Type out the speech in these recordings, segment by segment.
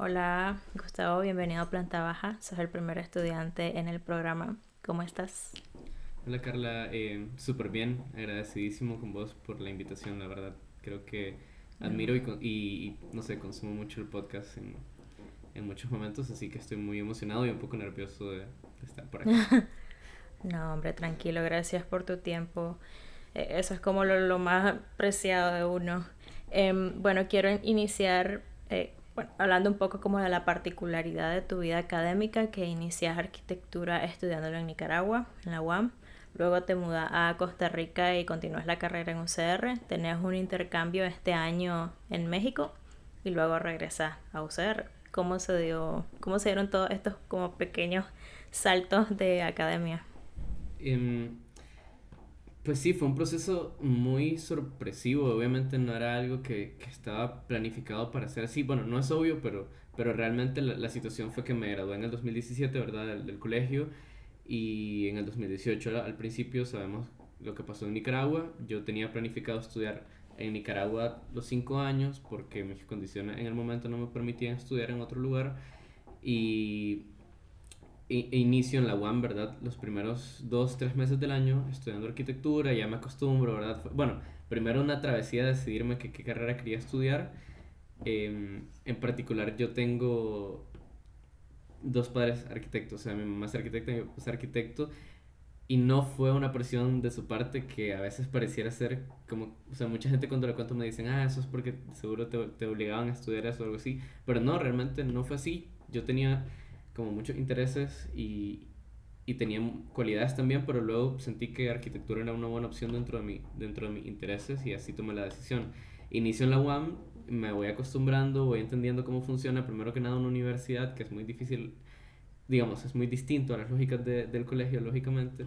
Hola, Gustavo, bienvenido a Planta Baja. Sos el primer estudiante en el programa. ¿Cómo estás? Hola Carla, súper bien, agradecidísimo con vos por la invitación, la verdad. Creo que admiro y, no sé, consumo mucho el podcast en muchos momentos, así que estoy muy emocionado y un poco nervioso de estar por acá. No, hombre, tranquilo, gracias por tu tiempo. Eso es como lo más preciado de uno. Bueno, quiero iniciar hablando un poco como de la particularidad de tu vida académica, que inicias arquitectura estudiándolo en Nicaragua, en la UAM. Luego te mudas a Costa Rica y continúas la carrera en UCR. Tenés un intercambio este año en México y luego regresas a UCR. Cómo se dieron todos estos como pequeños saltos de academia? Em, pues sí, fue un proceso muy sorpresivo, obviamente no era algo que estaba planificado para ser así. Bueno, no es obvio, pero realmente la situación fue que me gradué en el 2017, ¿verdad? Del colegio. Y en el 2018 al principio sabemos lo que pasó en Nicaragua. Yo tenía planificado estudiar en Nicaragua los 5 años porque mis condiciones en el momento no me permitían estudiar en otro lugar. Y inicio en la UAM, ¿verdad? Los primeros 2, 3 meses del año estudiando arquitectura, ya me acostumbro, ¿verdad? Bueno, primero una travesía de decidirme qué carrera quería estudiar. En particular yo tengo dos padres arquitectos, o sea, mi mamá es arquitecta y mi papá es arquitecto, y no fue una presión de su parte que a veces pareciera ser como, o sea, mucha gente cuando le cuento me dicen, eso es porque seguro te obligaban a estudiar eso o algo así, pero no, realmente no fue así. Yo tenía como muchos intereses y tenía cualidades también, pero luego sentí que arquitectura era una buena opción dentro de mis intereses y así tomé la decisión. Inicio en la UAM, me voy acostumbrando, voy entendiendo cómo funciona, primero que nada una universidad que es muy difícil, digamos, es muy distinto a las lógicas del colegio, lógicamente.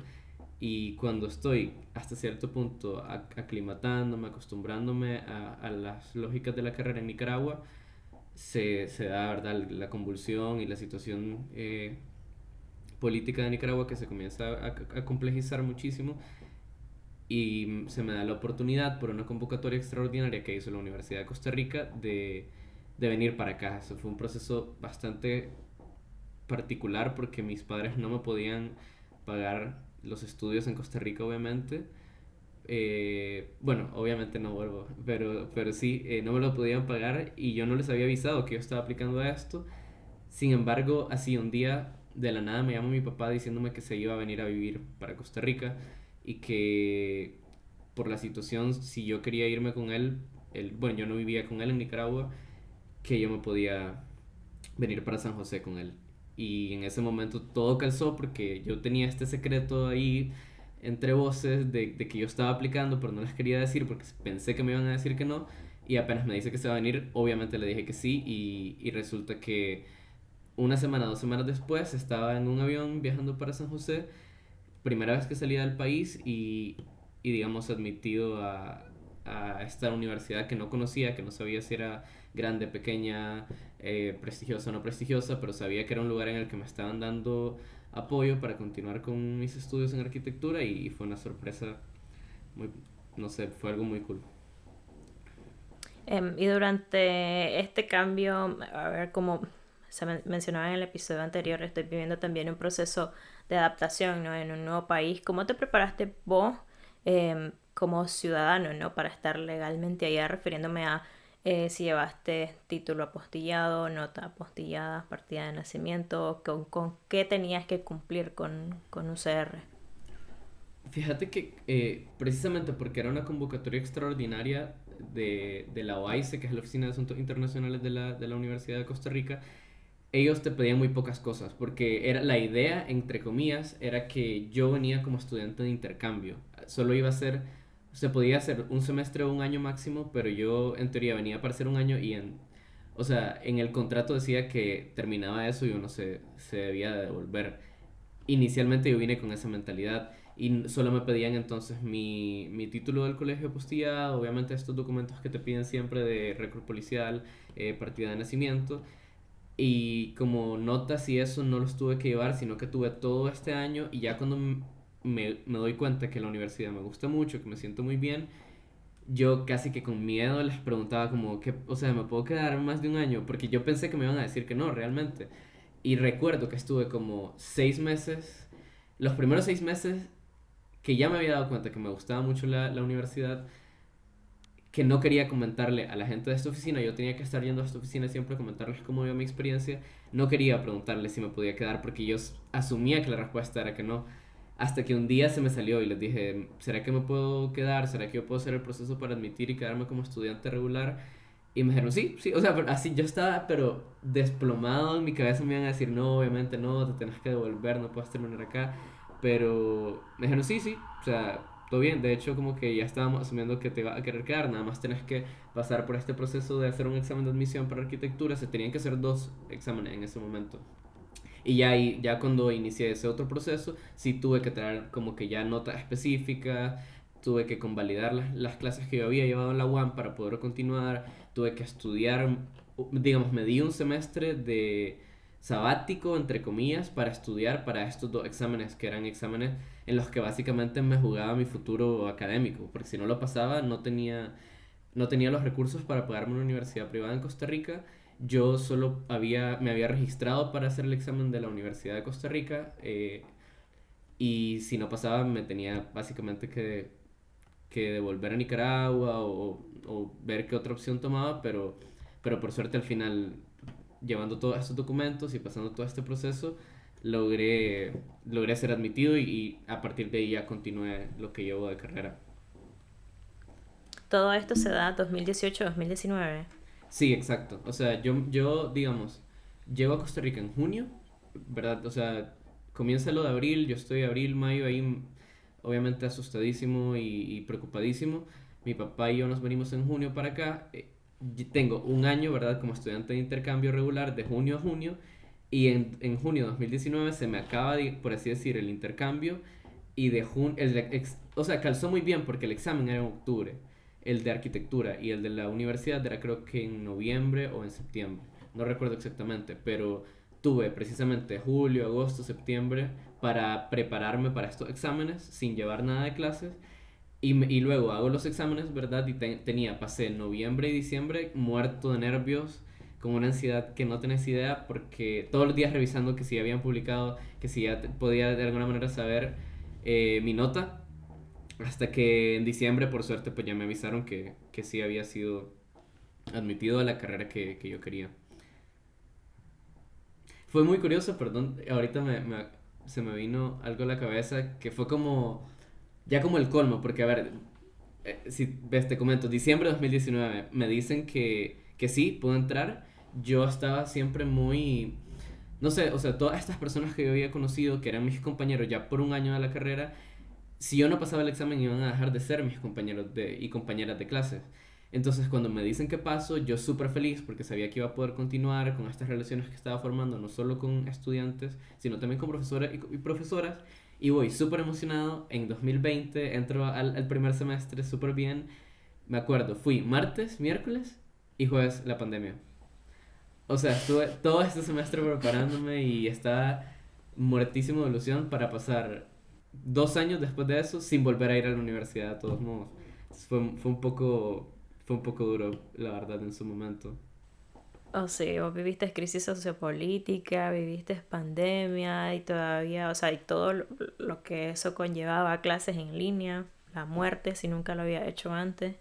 Y cuando estoy hasta cierto punto aclimatándome, acostumbrándome a las lógicas de la carrera en Nicaragua, se da, ¿verdad?, la convulsión y la situación política de Nicaragua que se comienza a complejizar muchísimo y se me da la oportunidad por una convocatoria extraordinaria que hizo la Universidad de Costa Rica de venir para acá. Eso fue un proceso bastante particular porque mis padres no me podían pagar los estudios en Costa Rica, obviamente. Bueno, obviamente no vuelvo, pero sí, no me lo podían pagar y yo no les había avisado que yo estaba aplicando a esto. Sin embargo, así un día de la nada me llama mi papá diciéndome que se iba a venir a vivir para Costa Rica y que por la situación, si yo quería irme con él, bueno, yo no vivía con él en Nicaragua, que yo me podía venir para San José con él. Y en ese momento todo calzó porque yo tenía este secreto ahí entre voces de que yo estaba aplicando, pero no les quería decir porque pensé que me iban a decir que no. Y apenas me dice que se va a venir, obviamente le dije que sí. Y resulta que una semana, 2 semanas después, estaba en un avión viajando para San José, primera vez que salía del país y digamos, admitido a esta universidad que no conocía, que no sabía si era grande, pequeña, prestigiosa o no prestigiosa, pero sabía que era un lugar en el que me estaban dando apoyo para continuar con mis estudios en arquitectura y fue una sorpresa muy, no sé, fue algo muy cool. Y durante este cambio, a ver, como se mencionaba en el episodio anterior, estoy viviendo también un proceso de adaptación, ¿no? En un nuevo país. ¿Cómo te preparaste vos como ciudadano, ¿no? Para estar legalmente allá, refiriéndome a si llevaste título apostillado, nota apostillada, partida de nacimiento, con qué tenías que cumplir con UCR. Fíjate que precisamente porque era una convocatoria extraordinaria de la OAICE, que es la Oficina de Asuntos Internacionales de la Universidad de Costa Rica, ellos te pedían muy pocas cosas, porque era la idea, entre comillas, era que yo venía como estudiante de intercambio. Solo iba a ser, se podía hacer un semestre o un año máximo, pero yo en teoría venía para hacer un año o sea, en el contrato decía que terminaba eso y uno se debía de devolver. Inicialmente yo vine con esa mentalidad y solo me pedían entonces mi título del colegio apostillado, obviamente estos documentos que te piden siempre de récord policial, partida de nacimiento, y como notas y eso no los tuve que llevar, sino que tuve todo este año y ya cuando me doy cuenta que la universidad me gusta mucho, que me siento muy bien, yo casi que con miedo les preguntaba como, ¿qué, o sea, ¿me puedo quedar más de un año? Porque yo pensé que me iban a decir que no, realmente. Y recuerdo que estuve como 6 meses, los primeros 6 meses que ya me había dado cuenta que me gustaba mucho la universidad, que no quería comentarle a la gente de esta oficina, yo tenía que estar yendo a esta oficina siempre a comentarles cómo iba mi experiencia, no quería preguntarles si me podía quedar porque yo asumía que la respuesta era que no, hasta que un día se me salió y les dije, ¿será que me puedo quedar? ¿Será que yo puedo hacer el proceso para admitir y quedarme como estudiante regular? Y me dijeron, sí, sí, o sea, así yo estaba, pero desplomado en mi cabeza me iban a decir, no, obviamente no, te tenés que devolver, no puedes terminar acá, pero me dijeron, sí, sí, o sea, todo bien, de hecho como que ya estábamos asumiendo que te va a querer quedar, nada más tenés que pasar por este proceso de hacer un examen de admisión para arquitectura, se tenían que hacer 2 exámenes en ese momento. Y ya, ya cuando inicié ese otro proceso, sí tuve que traer como que ya notas específicas, tuve que convalidar las clases que yo había llevado en la UAM para poder continuar, tuve que estudiar, digamos, me di un semestre de sabático, entre comillas, para estudiar para estos 2 exámenes, que eran exámenes en los que básicamente me jugaba mi futuro académico, porque si no lo pasaba no tenía los recursos para pagarme una universidad privada en Costa Rica. Yo solo me había registrado para hacer el examen de la Universidad de Costa Rica, y si no pasaba me tenía básicamente que devolver a Nicaragua o ver qué otra opción tomaba, pero por suerte al final, llevando todos estos documentos y pasando todo este proceso, logré ser admitido y a partir de ahí ya continué lo que llevo de carrera. Todo esto se da 2018-2019. Sí, exacto. O sea, yo, digamos, llego a Costa Rica en junio, ¿verdad? O sea, comienza lo de abril, yo estoy abril, mayo ahí, obviamente asustadísimo y preocupadísimo. Mi papá y yo nos venimos en junio para acá. Y tengo un año, ¿verdad? Como estudiante de intercambio regular de junio a junio. Y en junio de 2019 se me acaba, por así decir, el intercambio. Y de junio, o sea, calzó muy bien porque el examen era en octubre, el de arquitectura, y el de la universidad era creo que en noviembre o en septiembre, no recuerdo exactamente, pero tuve precisamente julio, agosto, septiembre para prepararme para estos exámenes sin llevar nada de clases. Y luego hago los exámenes, ¿verdad? Y pasé noviembre y diciembre muerto de nervios, con una ansiedad que no tenés idea, porque todos los días revisando que si habían publicado, que si ya podía de alguna manera saber mi nota, hasta que en diciembre, por suerte, pues ya me avisaron que sí había sido admitido a la carrera que yo quería. Fue muy curioso, perdón, ahorita se me vino algo a la cabeza que fue como, ya como el colmo, porque a ver, si ves, te comento, diciembre de 2019, me dicen que sí, puedo entrar. Yo estaba siempre muy, no sé, o sea, todas estas personas que yo había conocido, que eran mis compañeros ya por un año de la carrera, si yo no pasaba el examen iban a dejar de ser mis compañeros y compañeras de clases. Entonces cuando me dicen que paso, yo súper feliz porque sabía que iba a poder continuar con estas relaciones que estaba formando, no solo con estudiantes, sino también con profesores y profesoras. Y voy súper emocionado. En 2020 entro al primer semestre súper bien. Me acuerdo, fui martes, miércoles y jueves la pandemia. O sea, estuve todo este semestre preparándome y estaba muertísimo de ilusión para pasar 2 años después de eso sin volver a ir a la universidad de todos modos. Fue un poco duro, la verdad, en su momento. O sea, vos viviste crisis sociopolítica, viviste pandemia y todavía, o sea, y todo lo que eso conllevaba, clases en línea, la muerte, si nunca lo había hecho antes.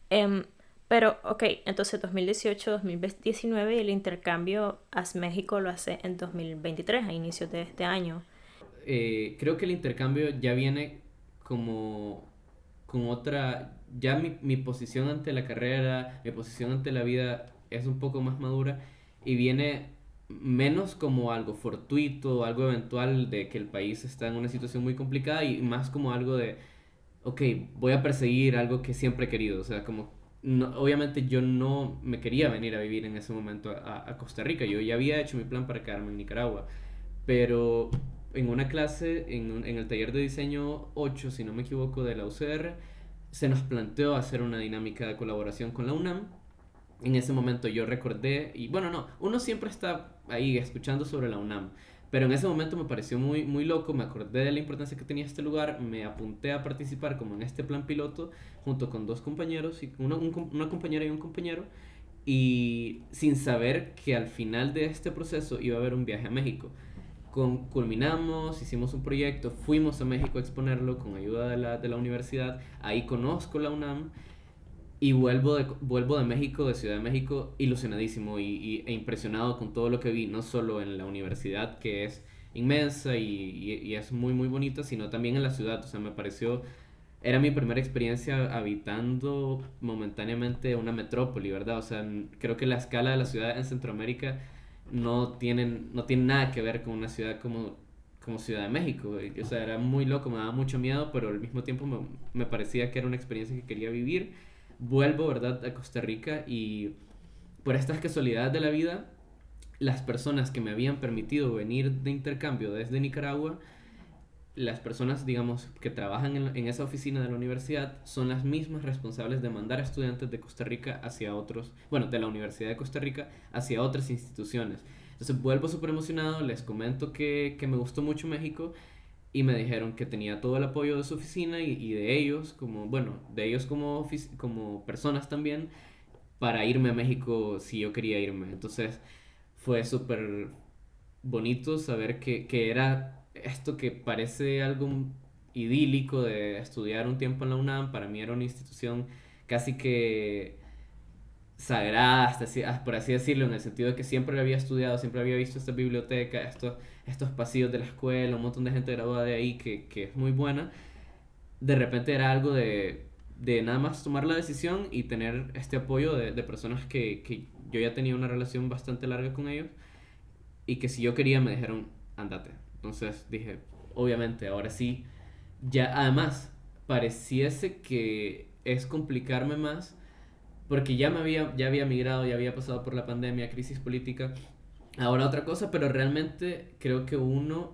Em, pero, ok, entonces 2018-2019 y el intercambio México lo hace en 2023, a inicios de este año. Creo que el intercambio ya viene como con otra, ya mi posición ante la carrera, mi posición ante la vida es un poco más madura y viene menos como algo fortuito, algo eventual de que el país está en una situación muy complicada y más como algo de, ok, voy a perseguir algo que siempre he querido, o sea, como, obviamente yo no me quería venir a vivir en ese momento a Costa Rica, yo ya había hecho mi plan para quedarme en Nicaragua, pero en una clase, en el taller de diseño 8 si no me equivoco, de la UCR, se nos planteó hacer una dinámica de colaboración con la UNAM. En ese momento yo recordé, y bueno, no, uno siempre está ahí escuchando sobre la UNAM, Pero en ese momento me pareció muy, muy loco, me acordé de la importancia que tenía este lugar, me apunté a participar como en este plan piloto junto con dos compañeros, una compañera y un compañero, y sin saber que al final de este proceso iba a haber un viaje a México. Culminamos, hicimos un proyecto, fuimos a México a exponerlo con ayuda de la universidad, ahí conozco la UNAM y vuelvo de México, de Ciudad de México, ilusionadísimo e impresionado con todo lo que vi, no solo en la universidad, que es inmensa y es muy, muy bonita, sino también en la ciudad. O sea, me pareció, era mi primera experiencia habitando momentáneamente una metrópoli, ¿verdad? O sea, creo que la escala de la ciudad en Centroamérica no tiene nada que ver con una ciudad como Ciudad de México. O sea, era muy loco, me daba mucho miedo, pero al mismo tiempo me parecía que era una experiencia que quería vivir. Vuelvo, ¿verdad?, a Costa Rica y por estas casualidades de la vida, las personas que me habían permitido venir de intercambio desde Nicaragua, las personas, digamos, que trabajan en esa oficina de la universidad, son las mismas responsables de mandar a estudiantes de Costa Rica hacia otros, bueno, de la Universidad de Costa Rica hacia otras instituciones. Entonces vuelvo súper emocionado, les comento que me gustó mucho México y me dijeron que tenía todo el apoyo de su oficina y de ellos, como, bueno, de ellos como personas también, para irme a México si yo quería irme. Entonces fue súper bonito saber que era esto que parece algo idílico de estudiar un tiempo en la UNAM, para mí era una institución casi que sagrada, por así decirlo, en el sentido de que siempre había estudiado, siempre había visto esta biblioteca, estos pasillos de la escuela, un montón de gente graduada de ahí que es muy buena. De repente era algo de nada más tomar la decisión y tener este apoyo de personas que yo ya tenía una relación bastante larga con ellos y que si yo quería me dijeron, andate. Entonces dije, obviamente, ahora sí, ya además pareciese que es complicarme más porque ya había migrado, ya había pasado por la pandemia, crisis política, ahora otra cosa, pero realmente creo que uno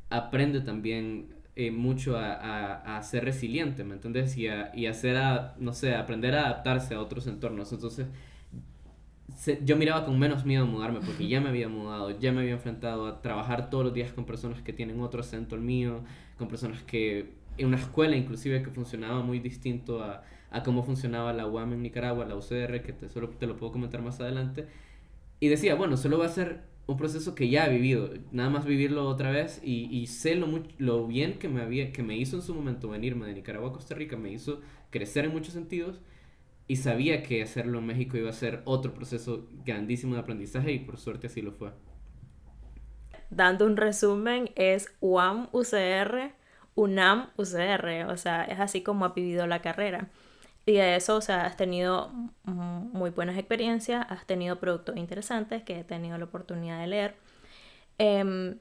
aprende también mucho a ser resiliente, ¿me entiendes? Y no sé, aprender a adaptarse a otros entornos. Entonces, yo miraba con menos miedo mudarme porque ya me había mudado, ya me había enfrentado a trabajar todos los días con personas que tienen otro acento al mío, con personas que en una escuela inclusive que funcionaba muy distinto a cómo funcionaba la UAM en Nicaragua, la UCR, solo te lo puedo comentar más adelante. Y decía, bueno, solo va a ser un proceso que ya he vivido, nada más vivirlo otra vez y sé lo bien que me hizo en su momento venirme de Nicaragua a Costa Rica, me hizo crecer en muchos sentidos y sabía que hacerlo en México iba a ser otro proceso grandísimo de aprendizaje y por suerte así lo fue. Dando un resumen, es UAM UCR, UNAM UCR, o sea, es así como ha vivido la carrera. Y de eso, o sea, has tenido muy buenas experiencias, has tenido productos interesantes que he tenido la oportunidad de leer. Em,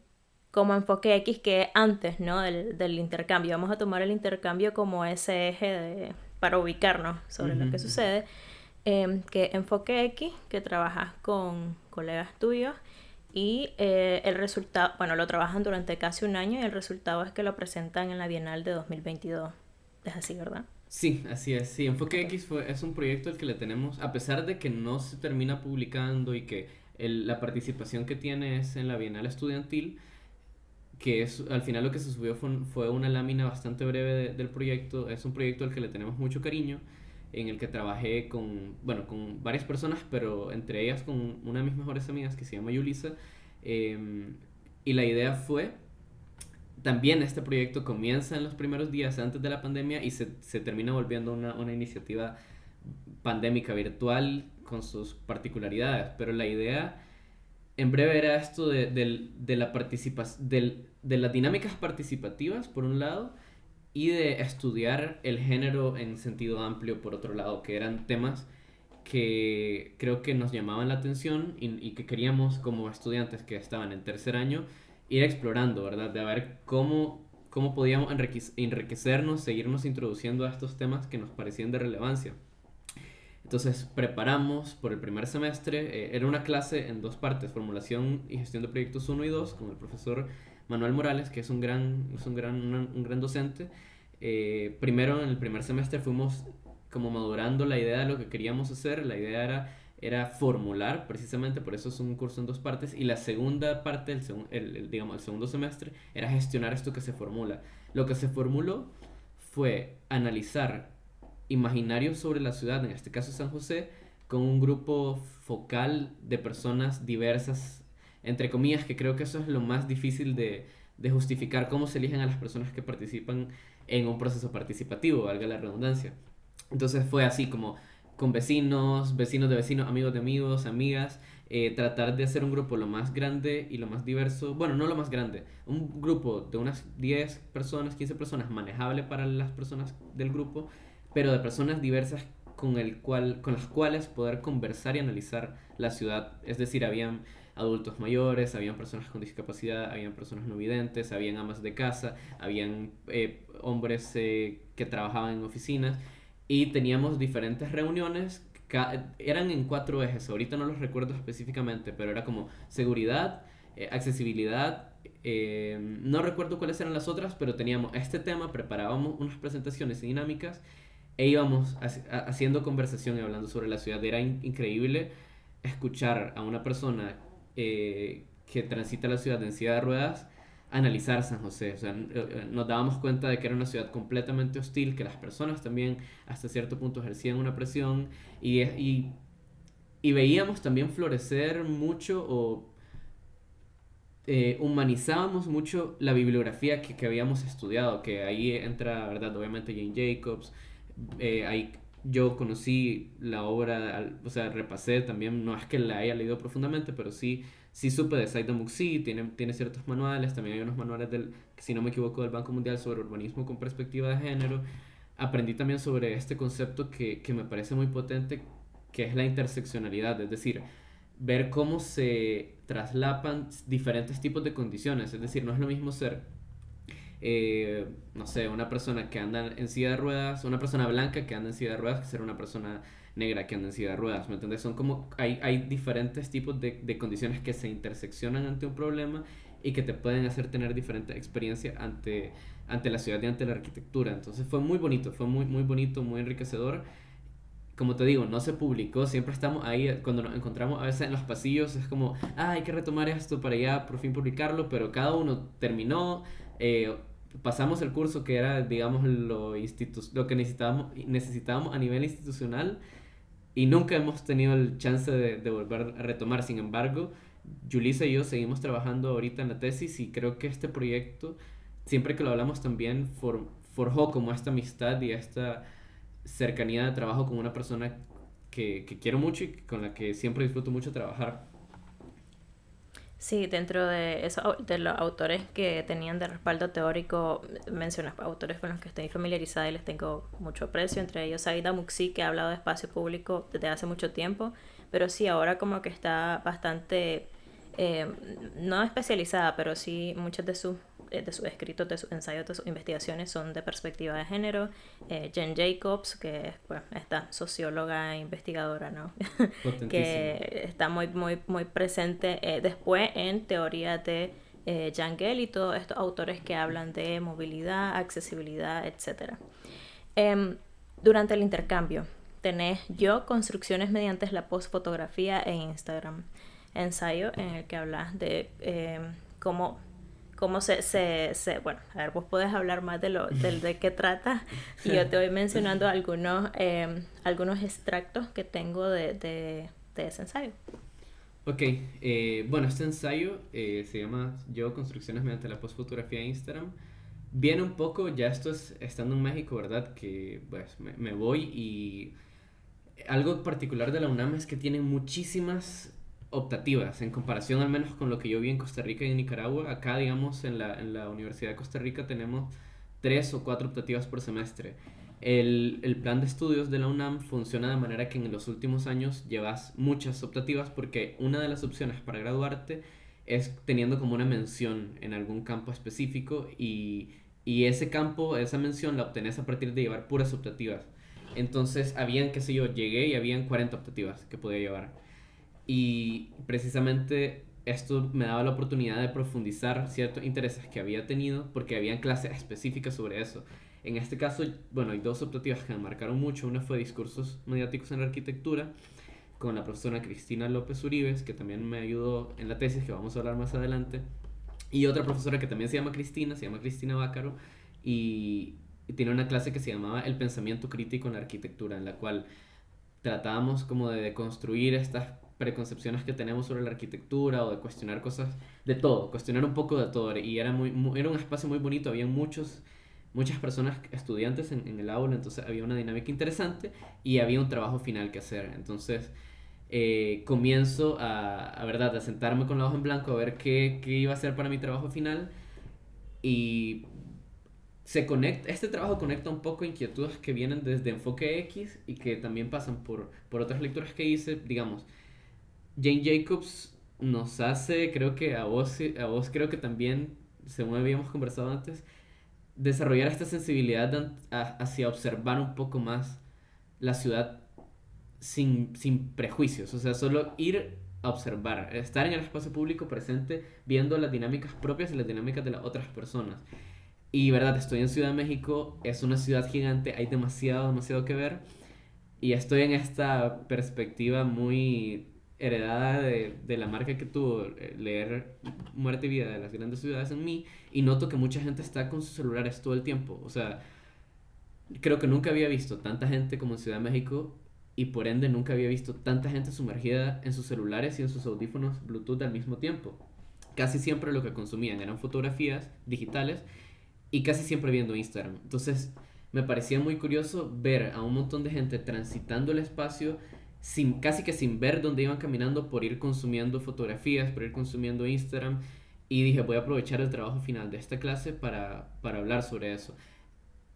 Como enfoque X que antes, ¿no? Del intercambio. Vamos a tomar el intercambio como ese eje para ubicarnos sobre Ujú, lo que ujú. sucede. Que enfoque X, que trabajas con colegas tuyos y el resultado, bueno, lo trabajan durante casi un año y el resultado es que lo presentan en la Bienal de 2022. Es así, ¿verdad? Sí, así es. Sí, Enfoque Ok. X es un proyecto al que le tenemos, a pesar de que no se termina publicando y que la participación que tiene es en la Bienal Estudiantil, que es al final lo que se subió fue una lámina bastante breve del proyecto. Es un proyecto al que le tenemos mucho cariño, en el que trabajé bueno, con varias personas, pero entre ellas con una de mis mejores amigas que se llama Yulisa. Y la idea fue, también este proyecto comienza en los primeros días antes de la pandemia y se termina volviendo una iniciativa pandémica virtual con sus particularidades, pero la idea en breve era esto de la de las dinámicas participativas, por un lado, y de estudiar el género en sentido amplio, por otro lado, que eran temas que creo que nos llamaban la atención y que queríamos como estudiantes que estaban en tercer año ir explorando, ¿verdad? De ver cómo podíamos enriquecernos, seguirnos introduciendo a estos temas que nos parecían de relevancia. Entonces preparamos por el primer semestre, era una clase en dos partes, formulación y gestión de proyectos uno y 2 con el profesor Manuel Morales, que un gran docente. Primero en el primer semestre fuimos como madurando la idea de lo que queríamos hacer. La idea era era formular, precisamente, por eso es un curso en dos partes, y la segunda parte, digamos, el segundo semestre, era gestionar esto que se formula. Lo que se formuló fue analizar imaginarios sobre la ciudad, en este caso San José, con un grupo focal de personas diversas, entre comillas, que creo que eso es lo más difícil de justificar, cómo se eligen a las personas que participan en un proceso participativo, valga la redundancia. Entonces fue así como con vecinos, vecinos de vecinos, amigos de amigos, amigas, tratar de hacer un grupo lo más grande y lo más diverso, bueno, no lo más grande, un grupo de unas 10 personas, 15 personas, manejable para las personas del grupo, pero de personas diversas con las cuales poder conversar y analizar la ciudad. Es decir, habían adultos mayores, habían personas con discapacidad, habían personas no videntes, habían amas de casa, habían hombres que trabajaban en oficinas y teníamos diferentes reuniones. Eran en cuatro ejes, ahorita no los recuerdo específicamente, pero era como seguridad, accesibilidad, no recuerdo cuáles eran las otras, pero teníamos este tema, preparábamos unas presentaciones dinámicas e íbamos haciendo conversación y hablando sobre la ciudad. Era increíble escuchar a una persona que transita la ciudad en silla de ruedas analizar San José. O sea, nos dábamos cuenta de que era una ciudad completamente hostil, que las personas también hasta cierto punto ejercían una presión y veíamos también florecer mucho o humanizábamos mucho la bibliografía que habíamos estudiado, que ahí entra, ¿verdad? Obviamente Jane Jacobs, ahí yo conocí la obra, o sea, repasé también, no es que la haya leído profundamente, pero sí supe de Said Muxi, tiene ciertos manuales, también hay unos manuales si no me equivoco, del Banco Mundial sobre urbanismo con perspectiva de género. Aprendí también sobre este concepto que me parece muy potente, que es la interseccionalidad, es decir, ver cómo se traslapan diferentes tipos de condiciones, es decir, no es lo mismo ser no sé, una persona que anda en silla de ruedas, una persona blanca que anda en silla de ruedas, que ser una persona negra que anda en silla de ruedas, ¿me entiendes? Son como, hay diferentes tipos de condiciones que se interseccionan ante un problema y que te pueden hacer tener diferentes experiencias ante la ciudad y ante la arquitectura. Entonces fue muy bonito, fue muy bonito, muy enriquecedor. Como te digo, no se publicó, siempre estamos ahí, cuando nos encontramos a veces en los pasillos, es como, hay que retomar esto para ya por fin publicarlo, pero cada uno terminó, pasamos el curso que era, digamos, lo que necesitábamos a nivel institucional y nunca hemos tenido el chance de volver a retomar. Sin embargo, Julissa y yo seguimos trabajando ahorita en la tesis y creo que este proyecto, siempre que lo hablamos también, forjó como esta amistad y esta cercanía de trabajo con una persona que quiero mucho y con la que siempre disfruto mucho trabajar. Sí, dentro de esos de los autores que tenían de respaldo teórico, mencionas autores con los que estoy familiarizada y les tengo mucho aprecio, entre ellos Saida Muxi, que ha hablado de espacio público desde hace mucho tiempo, pero sí, ahora como que está bastante, eh, no especializada, pero sí muchos de sus escritos, de sus ensayos, de sus investigaciones son de perspectiva de género. Jen Jacobs, que es pues, esta socióloga e investigadora, ¿no? Potentísimo. que está muy presente después en teoría de Jan Gehl y todos estos autores que hablan de movilidad, accesibilidad, etc. Durante el intercambio tenés yo construcciones mediante la postfotografía en Instagram, ensayo en el que hablas de cómo bueno, a ver, vos podés hablar más de qué trata y yo te voy mencionando algunos extractos que tengo de ese ensayo. Ok, bueno, este ensayo se llama Yo, construcciones mediante la postfotografía de Instagram. Viene un poco, ya esto es estando en México, ¿verdad? Que pues me voy y algo particular de la UNAM es que tiene muchísimas optativas en comparación al menos con lo que yo vi en Costa Rica y en Nicaragua. Acá, digamos, en la Universidad de Costa Rica tenemos 3 o 4 optativas por semestre. El plan de estudios de la UNAM funciona de manera que en los últimos años llevas muchas optativas porque una de las opciones para graduarte es teniendo como una mención en algún campo específico y ese campo, esa mención la obtenés a partir de llevar puras optativas. Entonces, habían, qué sé yo, llegué y habían 40 optativas que podía llevar. Y precisamente esto me daba la oportunidad de profundizar ciertos intereses que había tenido porque habían clases específicas sobre eso. En este caso, bueno, hay 2 optativas que me marcaron mucho. Una fue discursos mediáticos en la arquitectura, con la profesora Cristina López Uribes, que también me ayudó en la tesis, que vamos a hablar más adelante, y otra profesora que también se llama Cristina Bácaro, y tiene una clase que se llamaba El pensamiento crítico en la arquitectura, en la cual tratábamos como de deconstruir estas preconcepciones que tenemos sobre la arquitectura o de cuestionar cosas de todo, cuestionar un poco de todo. Y era, era un espacio muy bonito, había muchas personas, estudiantes en el aula, entonces había una dinámica interesante y había un trabajo final que hacer. Entonces comienzo verdad, a sentarme con la hoja en blanco a ver qué iba a hacer para mi trabajo final y este trabajo conecta un poco inquietudes que vienen desde Enfoque X y que también pasan por otras lecturas que hice. Digamos, Jane Jacobs nos hace, creo que a vos creo que también, según habíamos conversado antes, desarrollar esta sensibilidad hacia observar un poco más la ciudad sin prejuicios, o sea, solo ir a observar, estar en el espacio público presente, viendo las dinámicas propias y las dinámicas de las otras personas. Y verdad, estoy en Ciudad de México, es una ciudad gigante, hay demasiado que ver. Y estoy en esta perspectiva muy heredada de la marca que tuvo leer Muerte y Vida de las grandes ciudades en mí. Y noto que mucha gente está con sus celulares todo el tiempo. O sea, creo que nunca había visto tanta gente como en Ciudad de México. Y por ende nunca había visto tanta gente sumergida en sus celulares y en sus audífonos Bluetooth al mismo tiempo. Casi siempre lo que consumían eran fotografías digitales y casi siempre viendo Instagram. Entonces me parecía muy curioso ver a un montón de gente transitando el espacio casi que sin ver dónde iban caminando, por ir consumiendo fotografías, por ir consumiendo Instagram. Y dije, voy a aprovechar el trabajo final de esta clase para hablar sobre eso.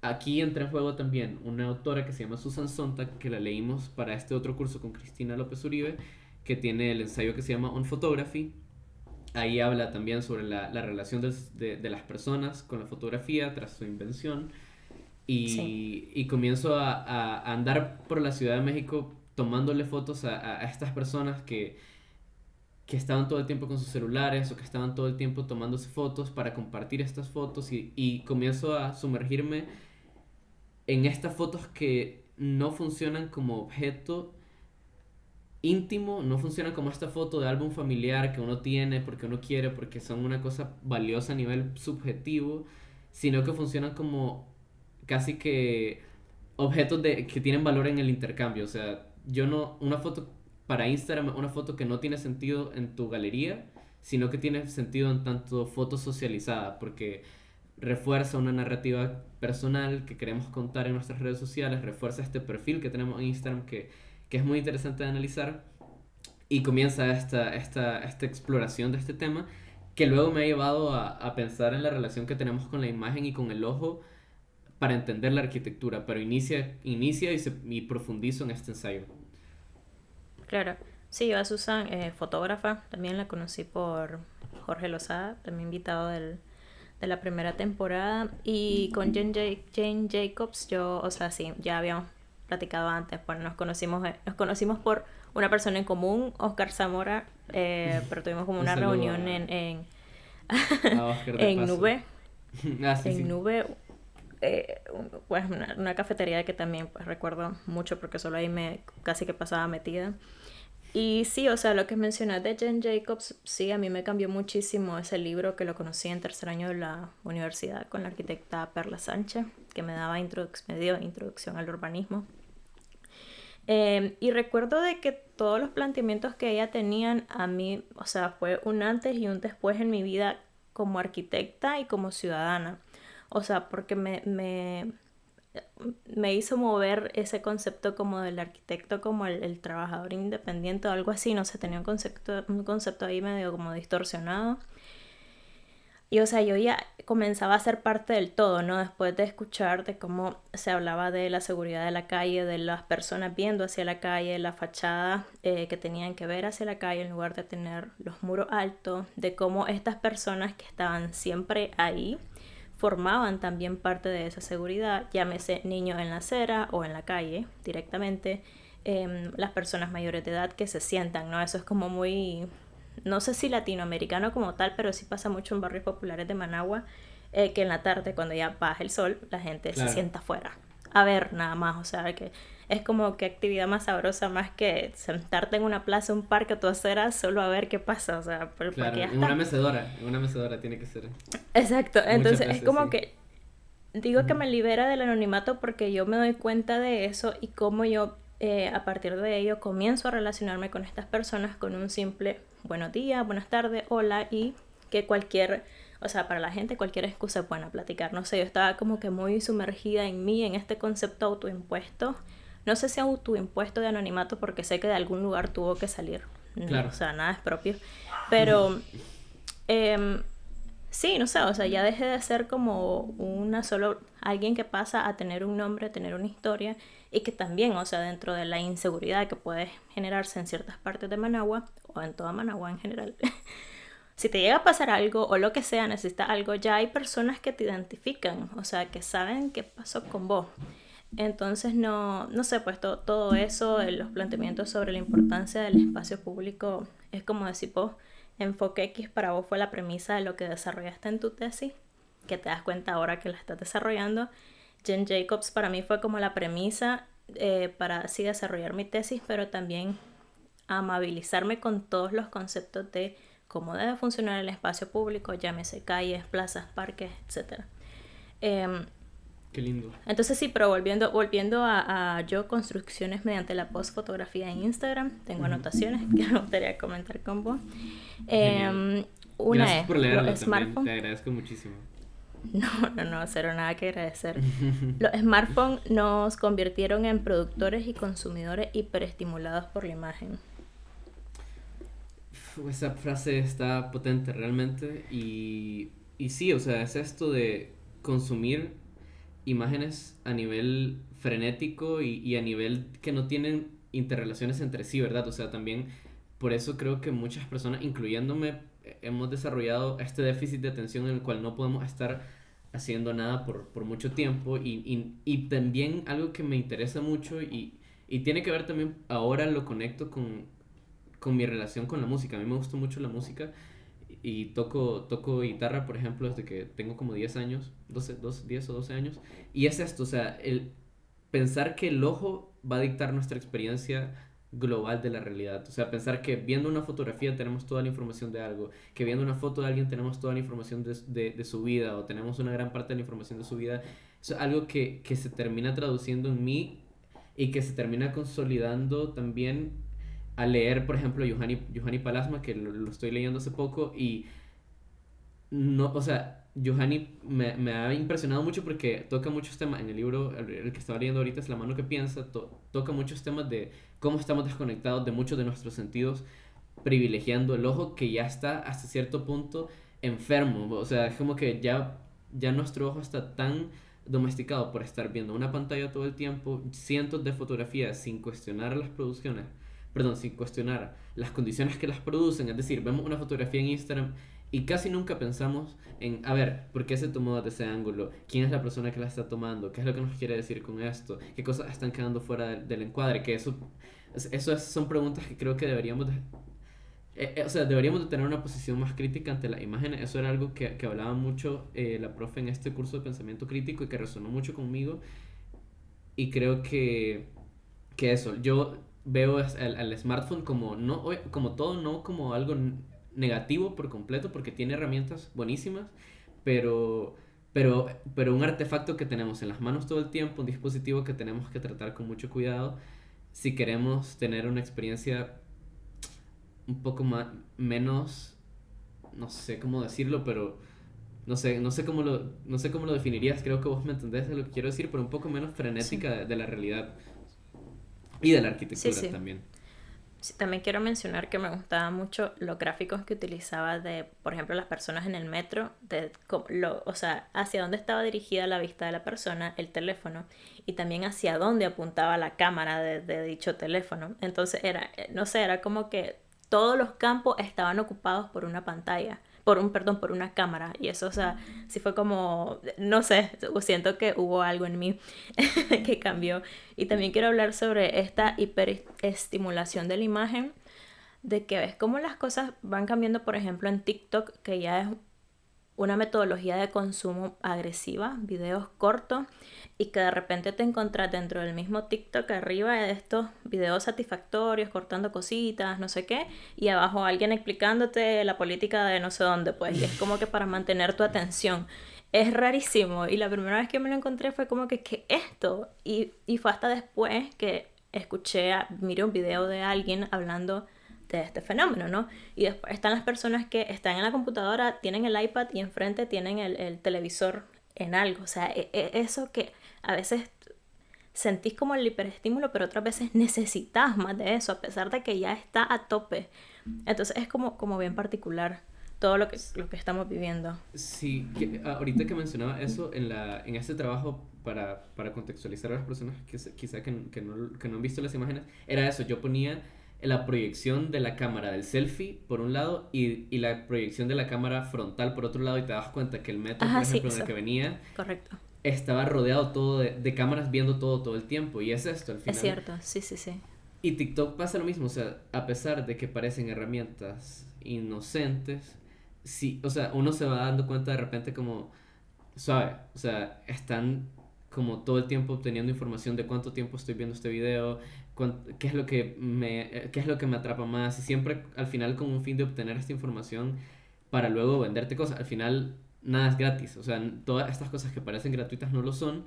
Aquí entra en juego también una autora que se llama Susan Sontag, que la leímos para este otro curso con Cristina López Uribe, que tiene el ensayo que se llama On Photography. Ahí habla también sobre la relación de las personas con la fotografía tras su invención. Sí. Y comienzo a andar por la Ciudad de México tomándole fotos a estas personas que estaban todo el tiempo con sus celulares o que estaban todo el tiempo tomándose fotos para compartir estas fotos, y comienzo a sumergirme en estas fotos que no funcionan como objeto íntimo, no funcionan como esta foto de álbum familiar que uno tiene porque uno quiere, porque son una cosa valiosa a nivel subjetivo, sino que funcionan como casi que objetos que tienen valor en el intercambio. O sea, yo no, una foto para Instagram, una foto que no tiene sentido en tu galería, sino que tiene sentido en tanto foto socializada, porque refuerza una narrativa personal que queremos contar en nuestras redes sociales, refuerza este perfil que tenemos en Instagram que es muy interesante de analizar, y comienza esta exploración de este tema que luego me ha llevado a pensar en la relación que tenemos con la imagen y con el ojo para entender la arquitectura, pero inicia y profundizo en este ensayo. Claro, sí, yo a Susan, fotógrafa, también la conocí por Jorge Lozada, también invitado de la primera temporada. Y con Jane Jacobs, yo, o sea, sí, ya habíamos platicado antes, pues nos conocimos por una persona en común, Oscar Zamora, pero tuvimos como Un una saludo reunión a Oscar de en paso. Nube, Sí, en sí. Nube, pues una cafetería que también pues recuerdo mucho porque solo ahí me casi que pasaba metida. Y sí, o sea, lo que mencionas de Jane Jacobs, sí, a mí me cambió muchísimo ese libro, que lo conocí en tercer año de la universidad con la arquitecta Perla Sánchez, que me dio introducción al urbanismo. Y recuerdo de que todos los planteamientos que ella tenían a mí, o sea, fue un antes y un después en mi vida como arquitecta y como ciudadana. O sea, porque me hizo mover ese concepto como del arquitecto como el trabajador independiente o algo así, no sé, tenía un concepto ahí medio como distorsionado. Y o sea, yo ya comenzaba a ser parte del todo, ¿no? Después de escuchar de cómo se hablaba de la seguridad de la calle, de las personas viendo hacia la calle, la fachada que tenían que ver hacia la calle en lugar de tener los muros altos, de cómo estas personas que estaban siempre ahí formaban también parte de esa seguridad, llámese niños en la acera o en la calle directamente, las personas mayores de edad que se sientan, ¿no? Eso es como muy, no sé si latinoamericano como tal, pero sí pasa mucho en barrios populares de Managua, que en la tarde cuando ya baja el sol, la gente se Claro. sienta afuera a ver nada más, o sea, que es como que actividad más sabrosa más que sentarte en una plaza, un parque, tu acera, solo a ver qué pasa, o sea, porque Claro, ya está. en una mecedora tiene que ser. Exacto, Muchas entonces es veces, como sí. que digo que Ujú. me libera del anonimato porque yo me doy cuenta de eso y cómo yo a partir de ello comienzo a relacionarme con estas personas con un simple buenos días, buenas tardes, hola y que cualquier, o sea, para la gente cualquier excusa es buena platicar. No sé, yo estaba como que muy sumergida en mí, en este concepto autoimpuesto. No sé si autoimpuesto de anonimato porque sé que de algún lugar tuvo que salir. O Claro. sea, nada es propio. Pero em, sí, no sé, o sea, ya dejé de ser como una solo alguien que pasa a tener un nombre, a tener una historia y que también, o sea, dentro de la inseguridad que puede generarse en ciertas partes de Managua o en toda Managua en general, si te llega a pasar algo o lo que sea, necesitas algo, ya hay personas que te identifican, o sea, que saben qué pasó con vos. Entonces, no sé, pues todo eso, los planteamientos sobre la importancia del espacio público, es como decir, vos, enfoque X para vos fue la premisa de lo que desarrollaste en tu tesis, que te das cuenta ahora que la estás desarrollando. Jen Jacobs para mí fue como la premisa para así desarrollar mi tesis, pero también amabilizarme con todos los conceptos de cómo debe funcionar el espacio público, llámese calles, plazas, parques, etcétera. Qué lindo. Entonces sí, pero volviendo a yo construcciones mediante la postfotografía en Instagram, tengo Ujú. anotaciones que me gustaría comentar con vos. Genial. Una Gracias es por los leerlo también, te smartphones. agradezco muchísimo. No, cero nada que agradecer. Los smartphones nos convirtieron en productores y consumidores hiperestimulados por la imagen. Esa frase está potente realmente y sí, o sea, es esto de consumir imágenes a nivel frenético y a nivel que no tienen interrelaciones entre sí, ¿verdad? O sea, también por eso creo que muchas personas, incluyéndome, hemos desarrollado este déficit de atención en el cual no podemos estar haciendo nada por mucho tiempo y también algo que me interesa mucho y tiene que ver también, ahora lo conecto con mi relación con la música. A mí me gusta mucho la música y toco guitarra, por ejemplo, desde que tengo como 10 años, 10 o 12 años. Y es esto, o sea, el pensar que el ojo va a dictar nuestra experiencia global de la realidad. O sea, pensar que viendo una fotografía tenemos toda la información de algo, que viendo una foto de alguien tenemos toda la información de su vida o tenemos una gran parte de la información de su vida. Es algo que se termina traduciendo en mí y que se termina consolidando también a leer, por ejemplo, Juhani Palasma, que lo estoy leyendo hace poco, y no, o sea, Juhani me ha impresionado mucho porque toca muchos temas. En el libro, el que estaba leyendo ahorita es La mano que piensa, toca muchos temas de cómo estamos desconectados de muchos de nuestros sentidos, privilegiando el ojo que ya está hasta cierto punto enfermo. O sea, es como que ya nuestro ojo está tan domesticado por estar viendo una pantalla todo el tiempo, cientos de fotografías sin cuestionar las producciones, perdón, sin cuestionar las condiciones que las producen. Es decir, vemos una fotografía en Instagram y casi nunca pensamos en, a ver, ¿por qué se tomó desde ese ángulo? ¿Quién es la persona que la está tomando? ¿Qué es lo que nos quiere decir con esto? ¿Qué cosas están quedando fuera del encuadre? Que son preguntas que creo que o sea, deberíamos de tener una posición más crítica ante las imágenes. Eso era algo que hablaba mucho la profe en este curso de pensamiento crítico y que resonó mucho conmigo. Y creo que eso, yo veo al smartphone como, no, como todo, no como algo negativo por completo, porque tiene herramientas buenísimas, pero, pero un artefacto que tenemos en las manos todo el tiempo, un dispositivo que tenemos que tratar con mucho cuidado si queremos tener una experiencia un poco más, menos, no sé cómo decirlo, pero no sé cómo lo definirías, creo que vos me entendés de lo que quiero decir, pero un poco menos Sí, frenética de la realidad y de la sí, arquitectura sí. también. Sí, también quiero mencionar que me gustaban mucho los gráficos que utilizaba de, por ejemplo, las personas en el metro, o sea, hacia dónde estaba dirigida la vista de la persona, el teléfono, y también hacia dónde apuntaba la cámara de dicho teléfono. Entonces era, no sé, era como que todos los campos estaban ocupados por una pantalla, perdón, por una cámara. Y eso, o sea, sí fue como, no sé, siento que hubo algo en mí que cambió. Y también quiero hablar sobre esta hiperestimulación de la imagen, de que ves cómo las cosas van cambiando, por ejemplo, en TikTok, que ya es una metodología de consumo agresiva, videos cortos, y que de repente te encontrás dentro del mismo TikTok arriba de estos videos satisfactorios, cortando cositas, no sé qué, y abajo alguien explicándote la política de no sé dónde, pues, y es como que para mantener tu atención. Es rarísimo, y la primera vez que me lo encontré fue como que, ¿qué es esto? Y fue hasta después que miré un video de alguien hablando de este fenómeno, ¿no? Y después están las personas que están en la computadora, tienen el iPad y enfrente tienen el televisor en algo. O sea, eso que a veces sentís como el hiperestímulo, pero otras veces necesitas más de eso, a pesar de que ya está a tope. Entonces es como bien particular todo lo que estamos viviendo. Sí, ahorita que mencionaba eso, en este trabajo, para contextualizar a las personas quizá que no han visto las imágenes, era eso, yo ponía la proyección de la cámara del selfie por un lado y la proyección de la cámara frontal por otro lado, y te das cuenta que el metro, por Ajá, sí, ejemplo, en el eso. que venía, Correcto. estaba rodeado todo de cámaras viendo todo el tiempo, y es esto al Es final. cierto, sí, sí, sí. Y TikTok pasa lo mismo, o sea, a pesar de que parecen herramientas inocentes, sí, o sea, uno se va dando cuenta de repente como, suave, o sea, están como todo el tiempo obteniendo información de cuánto tiempo estoy viendo este video, qué es lo que me atrapa más, y siempre al final con un fin de obtener esta información para luego venderte cosas. Al final nada es gratis, o sea, todas estas cosas que parecen gratuitas no lo son,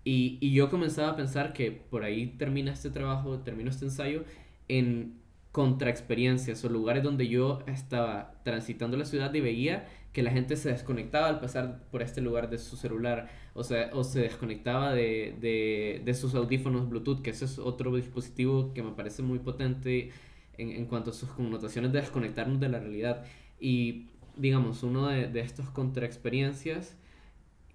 y yo comenzaba a pensar que por ahí termina este trabajo, termina este ensayo en contraexperiencias o lugares donde yo estaba transitando la ciudad y veía que la gente se desconectaba al pasar por este lugar de su celular, o sea, o se desconectaba de sus audífonos Bluetooth, que ese es otro dispositivo que me parece muy potente en cuanto a sus connotaciones de desconectarnos de la realidad. Y digamos, uno de estos contraexperiencias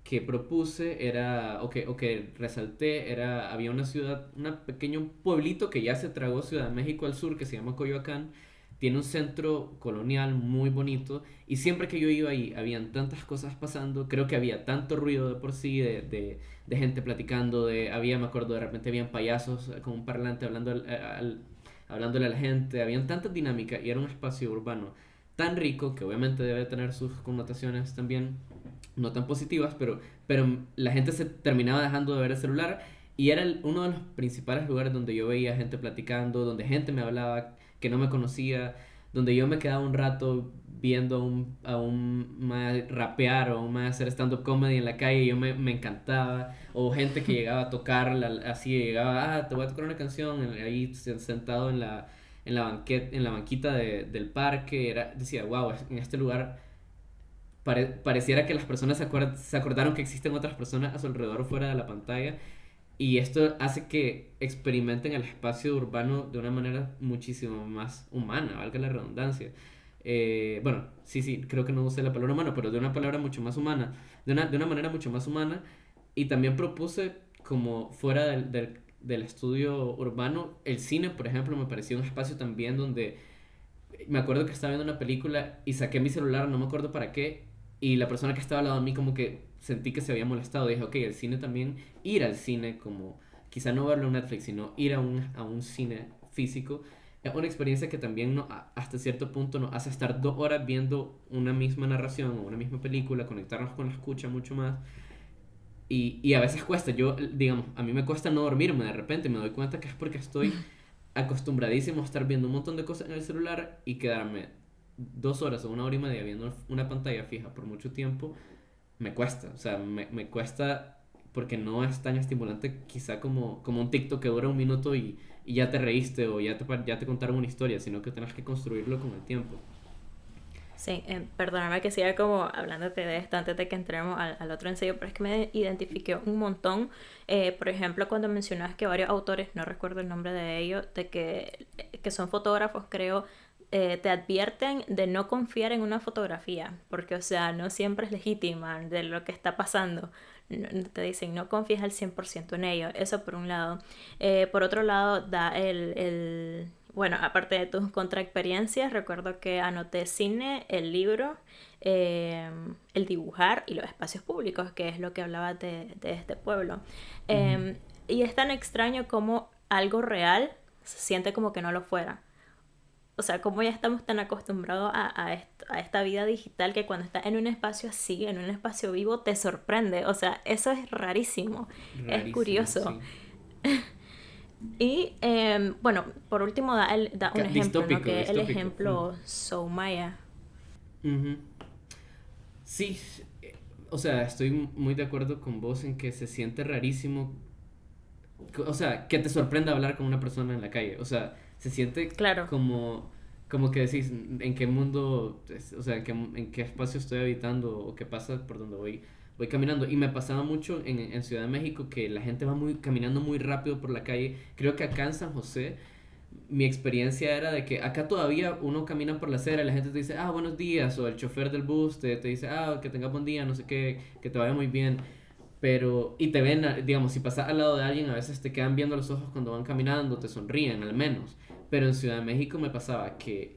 que propuse era, o que resalté, había una ciudad, un pequeño pueblito que ya se tragó Ciudad de México al sur, que se llama Coyoacán, tiene un centro colonial muy bonito, y siempre que yo iba ahí habían tantas cosas pasando, creo que había tanto ruido de por sí, de gente platicando, me acuerdo, de repente habían payasos con un parlante hablándole a la gente, habían tanta dinámica, y era un espacio urbano tan rico, que obviamente debe tener sus connotaciones también no tan positivas, pero la gente se terminaba dejando de ver el celular, y era uno de los principales lugares donde yo veía gente platicando, donde gente me hablaba que no me conocía, donde yo me quedaba un rato viendo a un mae rapear o a un mae hacer stand-up comedy en la calle, y yo me encantaba, o gente que llegaba a tocar, así llegaba, te voy a tocar una canción, ahí sentado en la banquita del parque, decía, wow, en este lugar pareciera que las personas se acordaron que existen otras personas a su alrededor fuera de la pantalla, y esto hace que experimenten el espacio urbano de una manera muchísimo más humana, valga la redundancia. Bueno, sí, creo que no usé la palabra humano, pero de una palabra mucho más humana, de una manera mucho más humana. Y también propuse, como fuera del estudio urbano, el cine, por ejemplo, me pareció un espacio también donde me acuerdo que estaba viendo una película y saqué mi celular, no me acuerdo para qué, y la persona que estaba al lado de mí como que sentí que se había molestado. Dije, ok, el cine también, ir al cine, como quizá no verlo en Netflix, sino ir a un cine físico, es una experiencia que también hasta cierto punto nos hace estar 2 horas viendo una misma narración o una misma película, conectarnos con la escucha mucho más. Y a veces cuesta, digamos, a mí me cuesta no dormirme, de repente me doy cuenta que es porque estoy acostumbradísimo a estar viendo un montón de cosas en el celular, y quedarme 2 horas o 1 hora y media viendo una pantalla fija por mucho tiempo, me cuesta. O sea, me cuesta porque no es tan estimulante quizá como un TikTok que dura un minuto y ya te reíste o ya te contaron una historia, sino que tienes que construirlo con el tiempo. Sí, perdóname que siga como hablándote de esto antes de que entremos al otro ensayo, pero es que me identifiqué un montón. Por ejemplo, cuando mencionas que varios autores, no recuerdo el nombre de ellos, de que son fotógrafos, creo, te advierten de no confiar en una fotografía, porque, o sea, no siempre es legítima de lo que está pasando. Te dicen, no confíes al 100% en ello. Eso por un lado. Por otro lado, da bueno, aparte de tus contraexperiencias, recuerdo que anoté cine, el libro, eh, el dibujar y los espacios públicos, que es lo que hablaba de este pueblo. Ujú. Y es tan extraño como algo real se siente como que no lo fuera. o sea, cómo ya estamos tan acostumbrados a esta vida digital que cuando estás en un espacio así, en un espacio vivo, te sorprende. O sea, eso es rarísimo, es Rarísimo, curioso. sí. Y bueno, por último da un ejemplo, ¿no? Distópico, Que el distópico. ejemplo Soumaya. Ujú. Sí, o sea, estoy muy de acuerdo con vos en que se siente rarísimo, o sea, que te sorprenda hablar con una persona en la calle, o sea, se siente Claro. como que decís, en qué mundo, o sea, en qué espacio estoy habitando o qué pasa por donde voy caminando. Y me pasaba mucho en Ciudad de México que la gente va caminando muy rápido por la calle. Creo que acá en San José mi experiencia era de que acá todavía uno camina por la acera y la gente te dice, ah, buenos días, o el chofer del bus te dice, ah, que tengas buen día, no sé qué, que te vaya muy bien. Pero, y te ven, digamos, si pasas al lado de alguien, a veces te quedan viendo los ojos cuando van caminando, te sonríen al menos. Pero en Ciudad de México me pasaba que,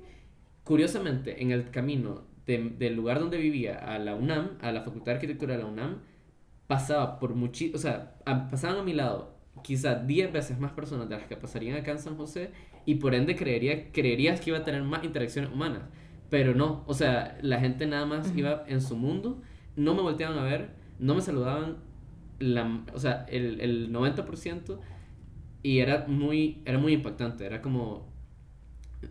curiosamente, en el camino del lugar donde vivía a la UNAM, a la Facultad de Arquitectura de la UNAM, pasaba por o sea, pasaban a mi lado quizás 10 veces más personas de las que pasarían acá en San José y por ende creerías que iba a tener más interacciones humanas, pero no, o sea, la gente nada más Ujú. iba en su mundo, no me volteaban a ver, no me saludaban, o sea, el 90% y era muy impactante, era como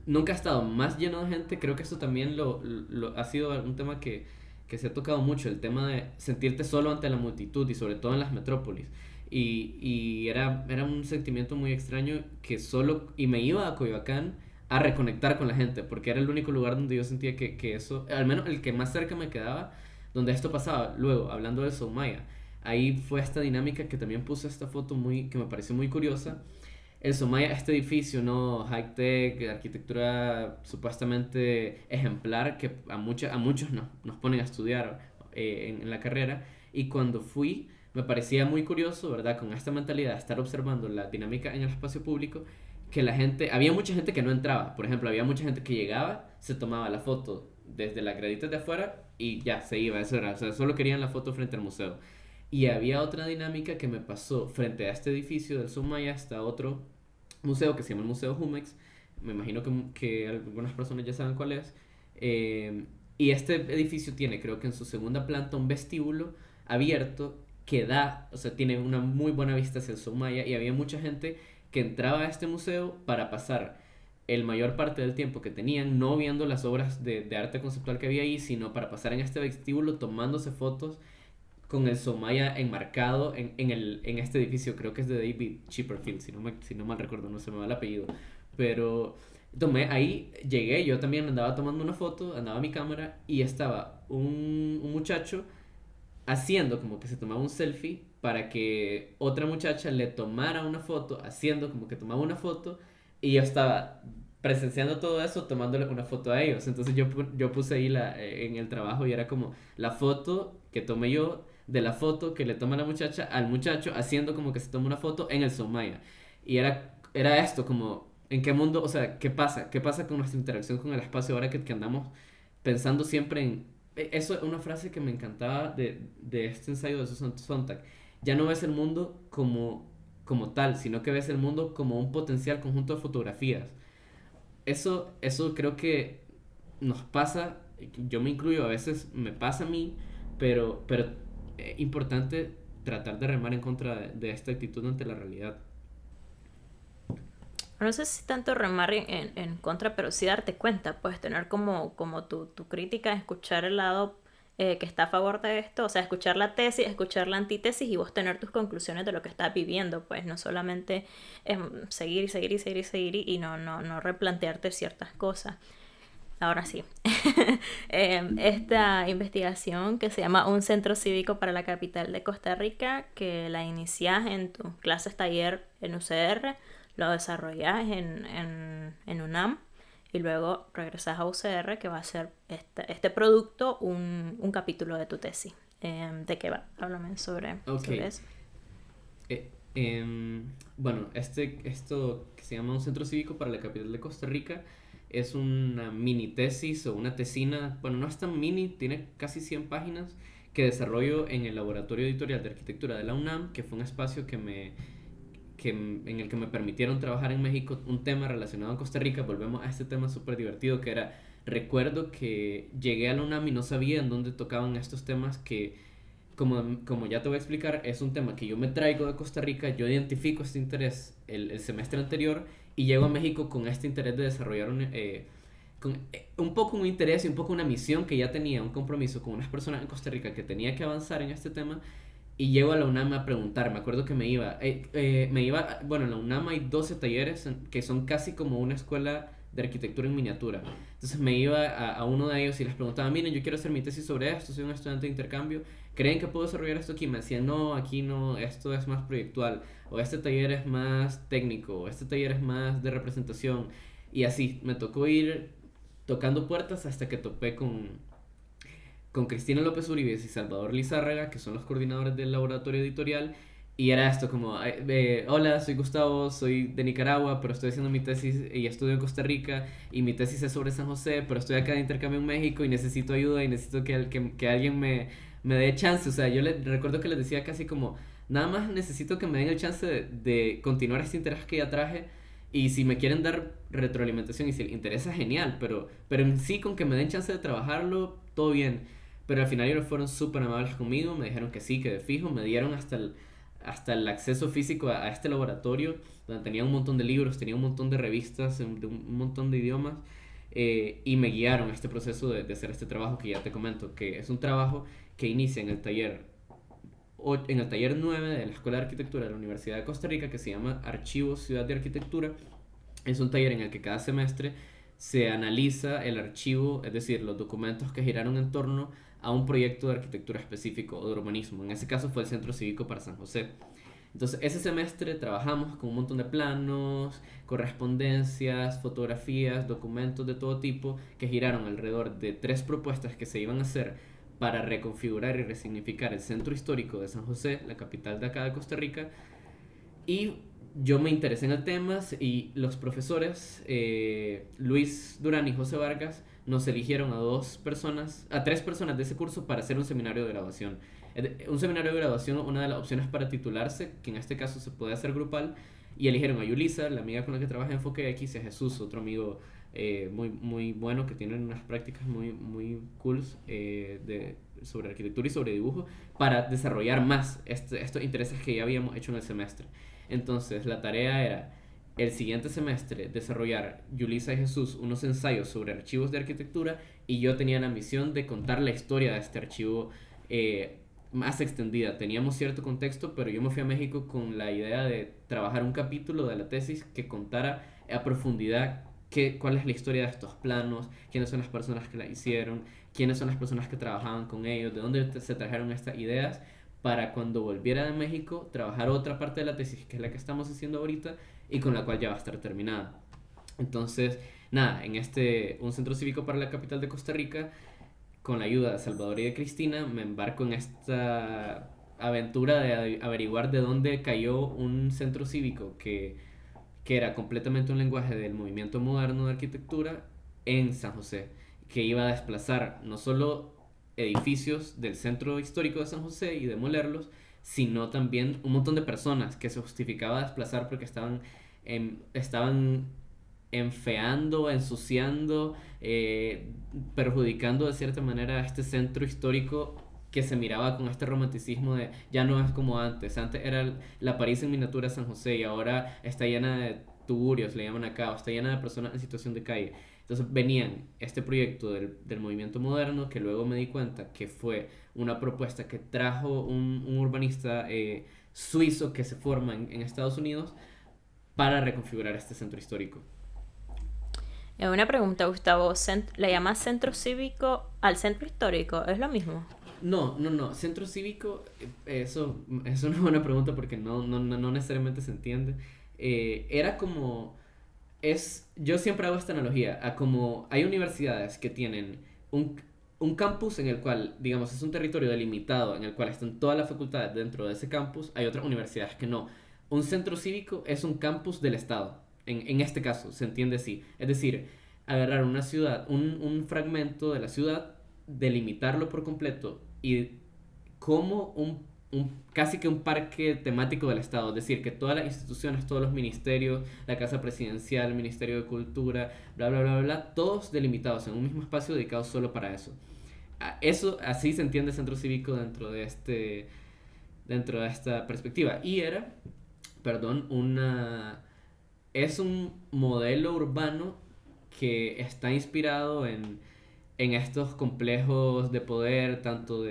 nunca ha estado más lleno de gente. Creo que eso también ha sido un tema que se ha tocado mucho, el tema de sentirte solo ante la multitud y sobre todo en las metrópolis. Y era un sentimiento muy extraño y me iba a Coyoacán a reconectar con la gente, porque era el único lugar donde yo sentía que eso, al menos el que más cerca me quedaba, donde esto pasaba. Luego, hablando de Soumaya, ahí fue esta dinámica que también puse esta foto que me pareció muy curiosa. El Somaya, este edificio, ¿no? High-tech, de arquitectura supuestamente ejemplar, que a muchos nos ponen a estudiar en la carrera. Y cuando fui, me parecía muy curioso, ¿verdad? Con esta mentalidad de estar observando la dinámica en el espacio público, que había mucha gente que no entraba. Por ejemplo, había mucha gente que llegaba, se tomaba la foto desde las graditas de afuera y ya se iba, eso era. O sea, solo querían la foto frente al museo. Y había otra dinámica que me pasó frente a este edificio del Sumaya hasta otro museo que se llama el Museo Jumex. Me imagino que algunas personas ya saben cuál es. Y este edificio tiene, creo que en su segunda planta, un vestíbulo abierto que o sea, tiene una muy buena vista hacia el Soumaya y había mucha gente que entraba a este museo para pasar el mayor parte del tiempo que tenían no viendo las obras de arte conceptual que había ahí, sino para pasar en este vestíbulo tomándose fotos con el Somaya enmarcado en este edificio. Creo que es de David Chipperfield, si no mal recuerdo, no se me va el apellido. Pero ahí llegué, yo también andaba tomando una foto, andaba mi cámara y estaba un muchacho haciendo como que se tomaba un selfie para que otra muchacha le tomara una foto, haciendo como que tomaba una foto y yo estaba presenciando todo eso tomándole una foto a ellos. Entonces yo puse ahí en el trabajo y era como la foto que tomé yo de la foto que le toma la muchacha al muchacho haciendo como que se toma una foto en el Somaya. Y era esto como, ¿en qué mundo, o sea, qué pasa? ¿Qué pasa con nuestra interacción con el espacio ahora que andamos pensando siempre en eso es una frase que me encantaba de este ensayo de Susan Sontag. Ya no ves el mundo como tal, sino que ves el mundo como un potencial conjunto de fotografías. Eso creo que nos pasa, yo me incluyo, a veces me pasa a mí, pero es importante tratar de remar en contra de esta actitud ante la realidad. No sé si tanto remar en contra, pero sí darte cuenta, pues tener como tu crítica, escuchar el lado que está a favor de esto, o sea, escuchar la tesis, escuchar la antítesis y vos tener tus conclusiones de lo que estás viviendo, pues no solamente seguir y seguir y seguir y seguir no replantearte ciertas cosas. Ahora sí, esta investigación que se llama Un Centro Cívico para la Capital de Costa Rica, que la inicias en tus clases taller en UCR, lo desarrollas en UNAM y luego regresas a UCR, que va a ser este producto un capítulo de tu tesis. ¿De qué va? Háblame Ok. sobre eso. Bueno, esto que se llama un centro cívico para la capital de Costa Rica es una mini tesis o una tesina, bueno, no es tan mini, tiene casi 100 páginas que desarrollo en el Laboratorio Editorial de Arquitectura de la UNAM, que fue un espacio en el que me permitieron trabajar en México un tema relacionado a Costa Rica. Volvemos a este tema súper divertido que era, recuerdo que llegué a la UNAM y no sabía en dónde tocaban estos temas que, como ya te voy a explicar, es un tema que yo me traigo de Costa Rica, yo identifico este interés el semestre anterior y llego a México con este interés de desarrollar un poco un interés y un poco una misión que ya tenía, un compromiso con unas personas en Costa Rica que tenía que avanzar en este tema. Y llego a la UNAM a preguntar, me acuerdo que bueno, en la UNAM hay 12 talleres que son casi como una escuela de arquitectura en miniatura. Entonces me iba a uno de ellos y les preguntaba, miren, yo quiero hacer mi tesis sobre esto, soy un estudiante de intercambio, ¿creen que puedo desarrollar esto aquí? Me decían, no, aquí no, esto es más proyectual, o este taller es más técnico, o este taller es más de representación. Y así, me tocó ir tocando puertas hasta que topé con Cristina López Uribe y Salvador Lizárraga, que son los coordinadores del laboratorio editorial, y era esto como, hola, soy Gustavo, soy de Nicaragua, pero estoy haciendo mi tesis y estudio en Costa Rica, y mi tesis es sobre San José, pero estoy acá de intercambio en México y necesito ayuda y necesito que alguien me dé chance. O sea, recuerdo que les decía casi como, nada más necesito que me den el chance de continuar este interés que ya traje, y si me quieren dar retroalimentación y si les interesa, genial, pero en sí con que me den chance de trabajarlo, todo bien. Pero al final ellos fueron súper amables conmigo, me dijeron que sí, que de fijo, me dieron hasta el acceso físico a este laboratorio, donde tenía un montón de libros, tenía un montón de revistas, de un montón de idiomas, y me guiaron a este proceso de hacer este trabajo que ya te comento, que es un trabajo que inicia en el taller 9 de la Escuela de Arquitectura de la Universidad de Costa Rica, que se llama Archivos Ciudad de Arquitectura. Es un taller en el que cada semestre se analiza el archivo, es decir, los documentos que giraron en torno a un proyecto de arquitectura específico o de urbanismo. En ese caso fue el Centro Cívico para San José. Entonces, ese semestre trabajamos con un montón de planos, correspondencias, fotografías, documentos de todo tipo que giraron alrededor de 3 propuestas que se iban a hacer para reconfigurar y resignificar el centro histórico de San José, la capital de acá de Costa Rica. Y yo me interesé en el tema y los profesores, Luis Durán y José Vargas, nos eligieron a 3 personas de ese curso para hacer un seminario de graduación. Un seminario de graduación, una de las opciones para titularse, que en este caso se puede hacer grupal, y eligieron a Yulisa, la amiga con la que trabaja en Enfoque X, y a Jesús, otro amigo muy, muy bueno que tiene unas prácticas muy, muy cool sobre arquitectura y sobre dibujo, para desarrollar más estos intereses que ya habíamos hecho en el semestre. Entonces la tarea era el siguiente semestre desarrollar, Yulisa y Jesús, unos ensayos sobre archivos de arquitectura, y yo tenía la misión de contar la historia de este archivo más extendida. Teníamos cierto contexto, pero yo me fui a México con la idea de trabajar un capítulo de la tesis que contara a profundidad cuál es la historia de estos planos, quiénes son las personas que la hicieron, quiénes son las personas que trabajaban con ellos, de dónde se trajeron estas ideas, para cuando volviera de México trabajar otra parte de la tesis, que es la que estamos haciendo ahorita y con la cual ya va a estar terminada. Entonces, nada, un centro cívico para la capital de Costa Rica, con la ayuda de Salvador y de Cristina, me embarco en esta aventura de averiguar de dónde cayó un centro cívico que era completamente un lenguaje del movimiento moderno de arquitectura en San José, que iba a desplazar no solo edificios del centro histórico de San José y demolerlos, sino también un montón de personas que se justificaba desplazar porque estaban enfeando, ensuciando, perjudicando de cierta manera a este centro histórico que se miraba con este romanticismo de ya no es como antes. Antes era la París en miniatura de San José y ahora está llena de tugurios, le llaman acá, o está llena de personas en situación de calle. Entonces venían este proyecto del movimiento moderno, que luego me di cuenta que fue una propuesta que trajo un urbanista suizo que se forma en Estados Unidos para reconfigurar este centro histórico. Una pregunta, Gustavo. ¿Le llamas centro cívico al centro histórico? ¿Es lo mismo? No. Centro cívico, eso es una buena pregunta porque no necesariamente se entiende. Era como... yo siempre hago esta analogía a como hay universidades que tienen un campus en el cual, digamos, es un territorio delimitado en el cual están todas las facultades dentro de ese campus. Hay otras universidades que no. Un centro cívico es un campus del Estado. En este caso, se entiende así. Es decir, agarrar una ciudad, un fragmento de la ciudad, delimitarlo por completo y como casi que un parque temático del Estado, es decir, que todas las instituciones, todos los ministerios, la Casa Presidencial, el Ministerio de Cultura, bla, bla, bla, bla, todos delimitados en un mismo espacio dedicado solo para eso. Eso, así se entiende centro cívico dentro de esta perspectiva. Y era, perdón, es un modelo urbano que está inspirado en estos complejos de poder, tanto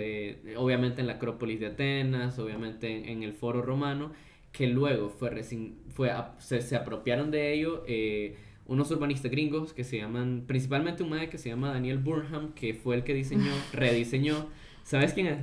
obviamente en la Acrópolis de Atenas, obviamente en el Foro Romano, que luego se apropiaron de ello unos urbanistas gringos que se llaman, principalmente un maestro que se llama Daniel Burnham, que fue el que rediseñó, ¿sabes quién es?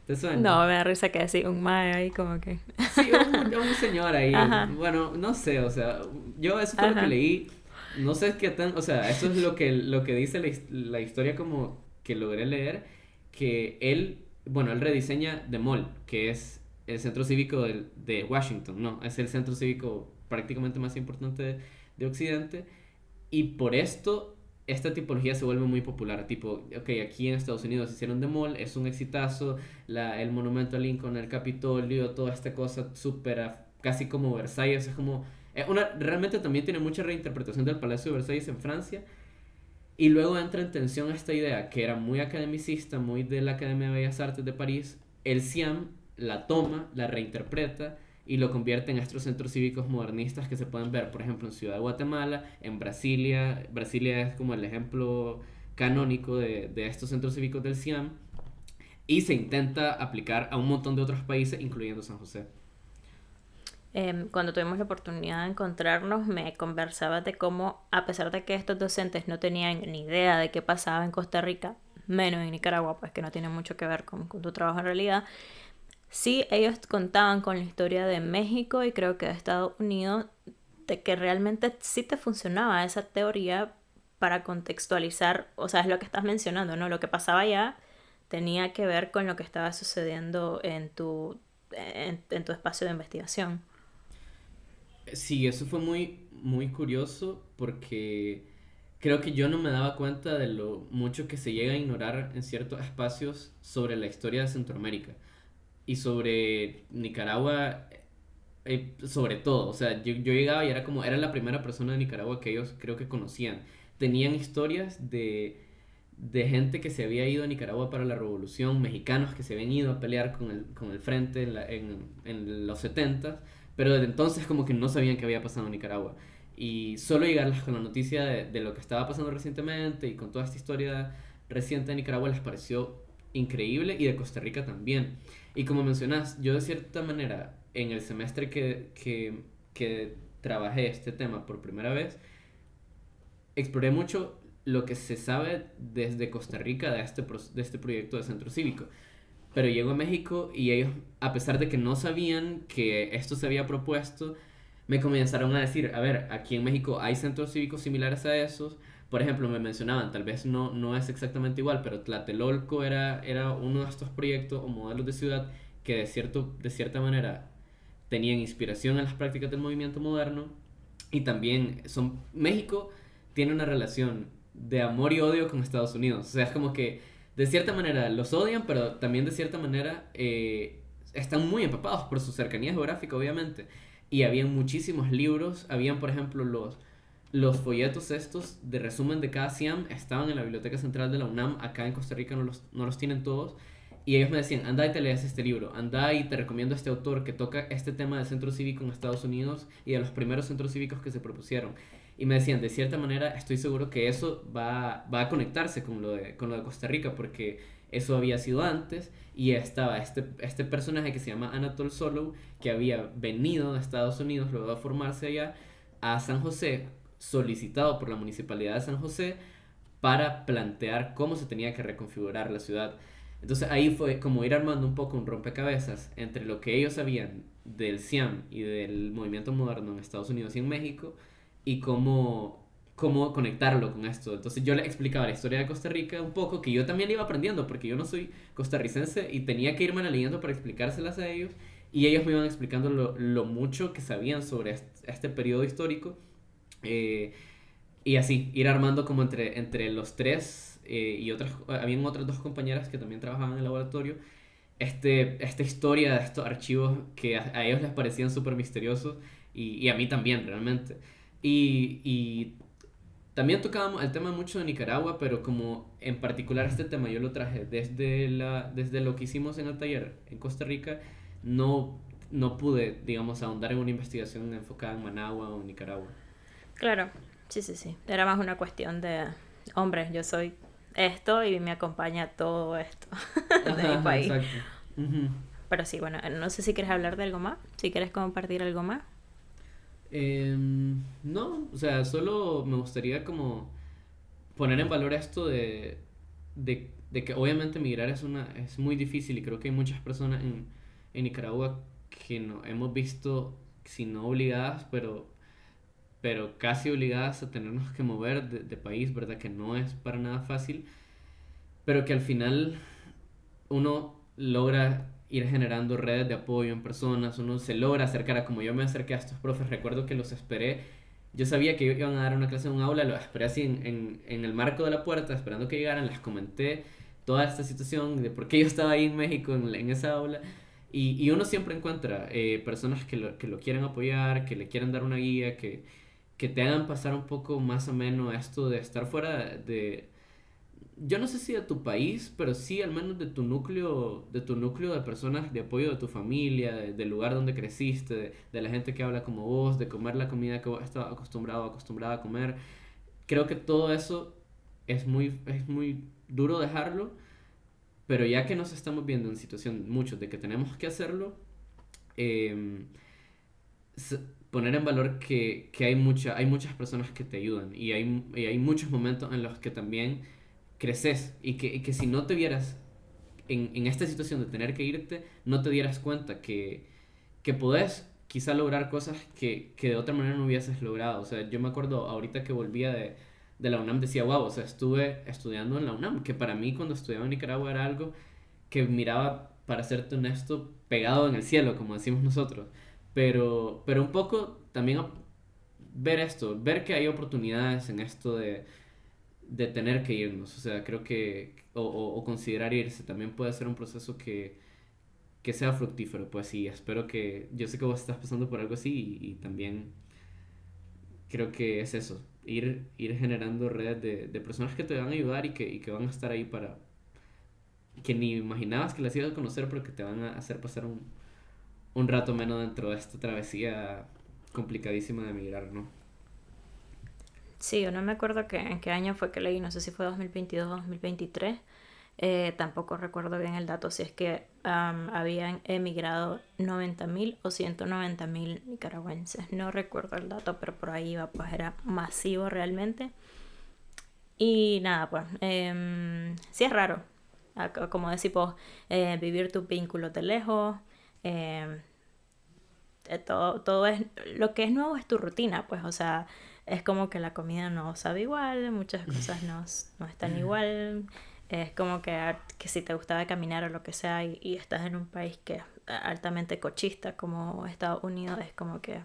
¿Te suena? No, me da risa que así, un mae ahí como que... Sí, un señor ahí, Ajá, bueno, no sé, o sea, yo eso fue lo que ajá. leí, no sé qué tan, o sea, eso es lo que dice la historia como que logré leer, que él rediseña The Mall, que es el centro cívico de Washington, ¿no? Es el centro cívico prácticamente más importante de Occidente, y por esto, esta tipología se vuelve muy popular. Tipo, ok, aquí en Estados Unidos hicieron The Mall, es un exitazo. El monumento a Lincoln, el Capitolio, toda esta cosa súper, casi como Versalles. Es como. Realmente también tiene mucha reinterpretación del Palacio de Versalles en Francia. Y luego entra en tensión esta idea, que era muy academicista, muy de la Academia de Bellas Artes de París. El CIAM la toma, la reinterpreta y lo convierte en estos centros cívicos modernistas que se pueden ver, por ejemplo, en Ciudad de Guatemala, en Brasilia. Brasilia es como el ejemplo canónico de estos centros cívicos del CIAM. Y se intenta aplicar a un montón de otros países, incluyendo San José. Cuando tuvimos la oportunidad de encontrarnos, me conversaba de cómo, a pesar de que estos docentes no tenían ni idea de qué pasaba en Costa Rica, menos en Nicaragua, pues que no tiene mucho que ver con tu trabajo en realidad, sí ellos contaban con la historia de México y creo que de Estados Unidos, de que realmente sí te funcionaba esa teoría para contextualizar, o sea, es lo que estás mencionando, ¿no? Lo que pasaba allá tenía que ver con lo que estaba sucediendo en tu espacio de investigación. Sí, eso fue muy, muy curioso porque creo que yo no me daba cuenta de lo mucho que se llega a ignorar en ciertos espacios sobre la historia de Centroamérica y sobre Nicaragua, sobre todo. O sea, yo llegaba y era la primera persona de Nicaragua que ellos creo que conocían. Tenían historias de gente que se había ido a Nicaragua para la revolución, mexicanos que se habían ido a pelear con el frente en los 70, pero desde entonces como que no sabían qué había pasado en Nicaragua. Y solo llegarles con la noticia de lo que estaba pasando recientemente y con toda esta historia reciente de Nicaragua les pareció increíble, y de Costa Rica también. Y como mencionas, yo de cierta manera en el semestre que trabajé este tema por primera vez, exploré mucho lo que se sabe desde Costa Rica de este proyecto de centro cívico. Pero llego a México y ellos, a pesar de que no sabían que esto se había propuesto, me comenzaron a decir, a ver, aquí en México hay centros cívicos similares a esos. Por ejemplo, me mencionaban, tal vez no es exactamente igual, pero Tlatelolco era uno de estos proyectos o modelos de ciudad que de cierta manera tenían inspiración en las prácticas del movimiento moderno. Y también México tiene una relación de amor y odio con Estados Unidos. O sea, es como que de cierta manera los odian, pero también de cierta manera están muy empapados por su cercanía geográfica, obviamente. Y habían muchísimos libros, habían por ejemplo los folletos estos de resumen de cada CIAM, estaban en la Biblioteca Central de la UNAM. Acá en Costa Rica no los tienen todos. Y ellos me decían, anda y te lees este libro, anda y te recomiendo a este autor que toca este tema del centro cívico en Estados Unidos y de los primeros centros cívicos que se propusieron. Y me decían, de cierta manera, estoy seguro que eso va a conectarse con lo de Costa Rica, porque eso había sido antes, y estaba este personaje que se llama Anatol Solow, que había venido de Estados Unidos, luego de formarse allá, a San José, solicitado por la Municipalidad de San José, para plantear cómo se tenía que reconfigurar la ciudad. Entonces ahí fue como ir armando un poco un rompecabezas entre lo que ellos sabían del CIAM y del movimiento moderno en Estados Unidos y en México, y cómo conectarlo con esto. Entonces yo le explicaba la historia de Costa Rica un poco, que yo también iba aprendiendo, porque yo no soy costarricense y tenía que irme leyendo para explicárselas a ellos, y ellos me iban explicando lo mucho que sabían sobre este periodo histórico. eh, y así, ir armando como entre los tres, habían otras dos compañeras que también trabajaban en el laboratorio, esta historia de estos archivos que a ellos les parecían súper misteriosos y a mí también realmente. Y también tocábamos el tema mucho de Nicaragua, pero como en particular este tema yo lo traje desde lo que hicimos en el taller en Costa Rica, no pude, digamos, ahondar en una investigación enfocada en Managua o en Nicaragua. Claro, sí, sí, sí. Era más una cuestión de, hombre, yo soy esto y me acompaña todo esto de mi Ajá, país. exacto. Ujú. Pero sí, bueno, no sé si quieres hablar de algo más, si quieres compartir algo más. No, o sea, solo me gustaría como poner en valor esto de que obviamente migrar es muy difícil y creo que hay muchas personas en Nicaragua que no hemos visto, si no obligadas, pero casi obligadas a tenernos que mover de país, ¿verdad? Que no es para nada fácil, pero que al final uno logra ir generando redes de apoyo en personas, uno se logra acercar a como yo me acerqué a estos profes, recuerdo que los esperé, yo sabía que iban a dar una clase en un aula, los esperé así en el marco de la puerta, esperando que llegaran, les comenté toda esta situación de por qué yo estaba ahí en México, en esa aula, y uno siempre encuentra personas que lo quieren apoyar, que le quieren dar una guía, que te hagan pasar un poco más o menos esto de estar fuera de yo no sé si de tu país, pero sí al menos de tu núcleo de personas de apoyo de tu familia, del lugar donde creciste, de la gente que habla como vos, de comer la comida que vos estás acostumbrado o acostumbrada a comer. Creo que todo eso es muy duro dejarlo, pero ya que nos estamos viendo en situación muchos de que tenemos que hacerlo, eh, poner en valor que hay muchas personas que te ayudan y hay muchos momentos en los que también creces y que si no te vieras en esta situación de tener que irte, no te dieras cuenta que podés quizá lograr cosas que de otra manera no hubieses logrado. O sea, yo me acuerdo ahorita que volvía de la UNAM, decía, wow, o sea, estuve estudiando en la UNAM, que para mí cuando estudiaba en Nicaragua era algo que miraba, para serte honesto, pegado en el cielo, como decimos nosotros. Pero un poco también ver esto, ver que hay oportunidades en esto de tener que irnos. O sea, creo que, o considerar irse, también puede ser un proceso que sea fructífero. Pues sí, espero que, yo sé que vos estás pasando por algo así y también creo que es eso, ir generando redes de personas que te van a ayudar y que van a estar ahí para, que ni imaginabas que las ibas a conocer, pero que te van a hacer pasar un rato menos dentro de esta travesía complicadísima de emigrar, ¿no? Sí, yo no me acuerdo en qué año fue que leí, no sé si fue 2022 o 2023. Tampoco recuerdo bien el dato, si es que habían emigrado 90.000 o 190.000 nicaragüenses. No recuerdo el dato, pero por ahí iba, pues era masivo realmente. Y nada, pues sí es raro, como decís vos, vivir tus vínculos de lejos. em, todo es, lo que es nuevo es tu rutina, pues, o sea, es como que la comida no sabe igual, muchas cosas no están igual, es como que si te gustaba caminar o lo que sea y estás en un país que es altamente cochista como Estados Unidos, es como que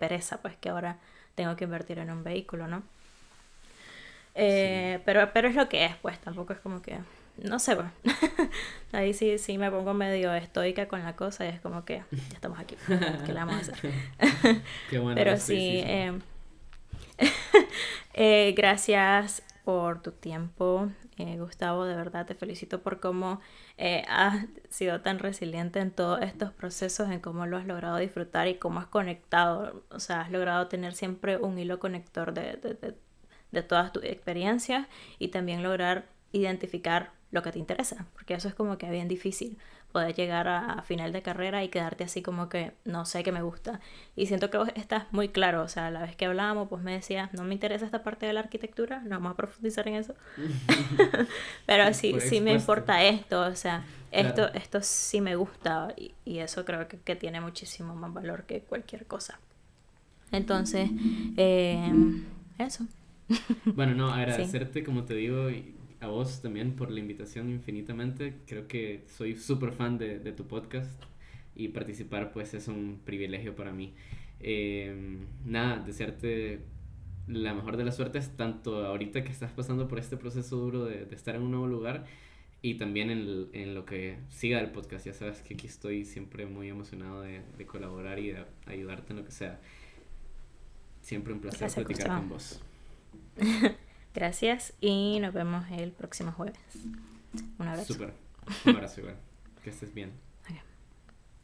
pereza, pues que ahora tengo que invertir en un vehículo, ¿no? Sí. Pero es lo que es, pues tampoco es como que, no sé, pues. Ahí sí, sí me pongo medio estoica con la cosa y es como que ya estamos aquí, pues, ¿qué le vamos a hacer? Qué bueno el Pero sí, estoicismo. gracias por tu tiempo, Gustavo, de verdad te felicito por cómo has sido tan resiliente en todos estos procesos, en cómo lo has logrado disfrutar y cómo has conectado, o sea, has logrado tener siempre un hilo conector de todas tus experiencias y también lograr identificar lo que te interesa, porque eso es como que bien difícil, poder llegar a final de carrera y quedarte así como que no sé qué me gusta. Y siento que vos estás muy claro, o sea, la vez que hablábamos, pues me decías, no me interesa esta parte de la arquitectura, no vamos a profundizar en eso, pero sí, Fue sí me expuesto. importa esto, o sea, Claro. esto sí me gusta y eso creo que tiene muchísimo más valor que cualquier cosa. Entonces, eh, eso, Bueno, no, sí. agradecerte, como te digo, y a vos también por la invitación infinitamente. Creo que soy súper fan de tu podcast y participar pues es un privilegio para mí. Nada, desearte la mejor de las suertes, tanto ahorita que estás pasando por este proceso duro de estar en un nuevo lugar y también en lo que siga el podcast. Ya sabes que aquí estoy siempre muy emocionado de colaborar y de ayudarte en lo que sea. Siempre un placer Gracias, platicar Gustavo. con vos. Gracias y nos vemos el próximo jueves. Un abrazo. Súper. Un abrazo igual. Que estés bien.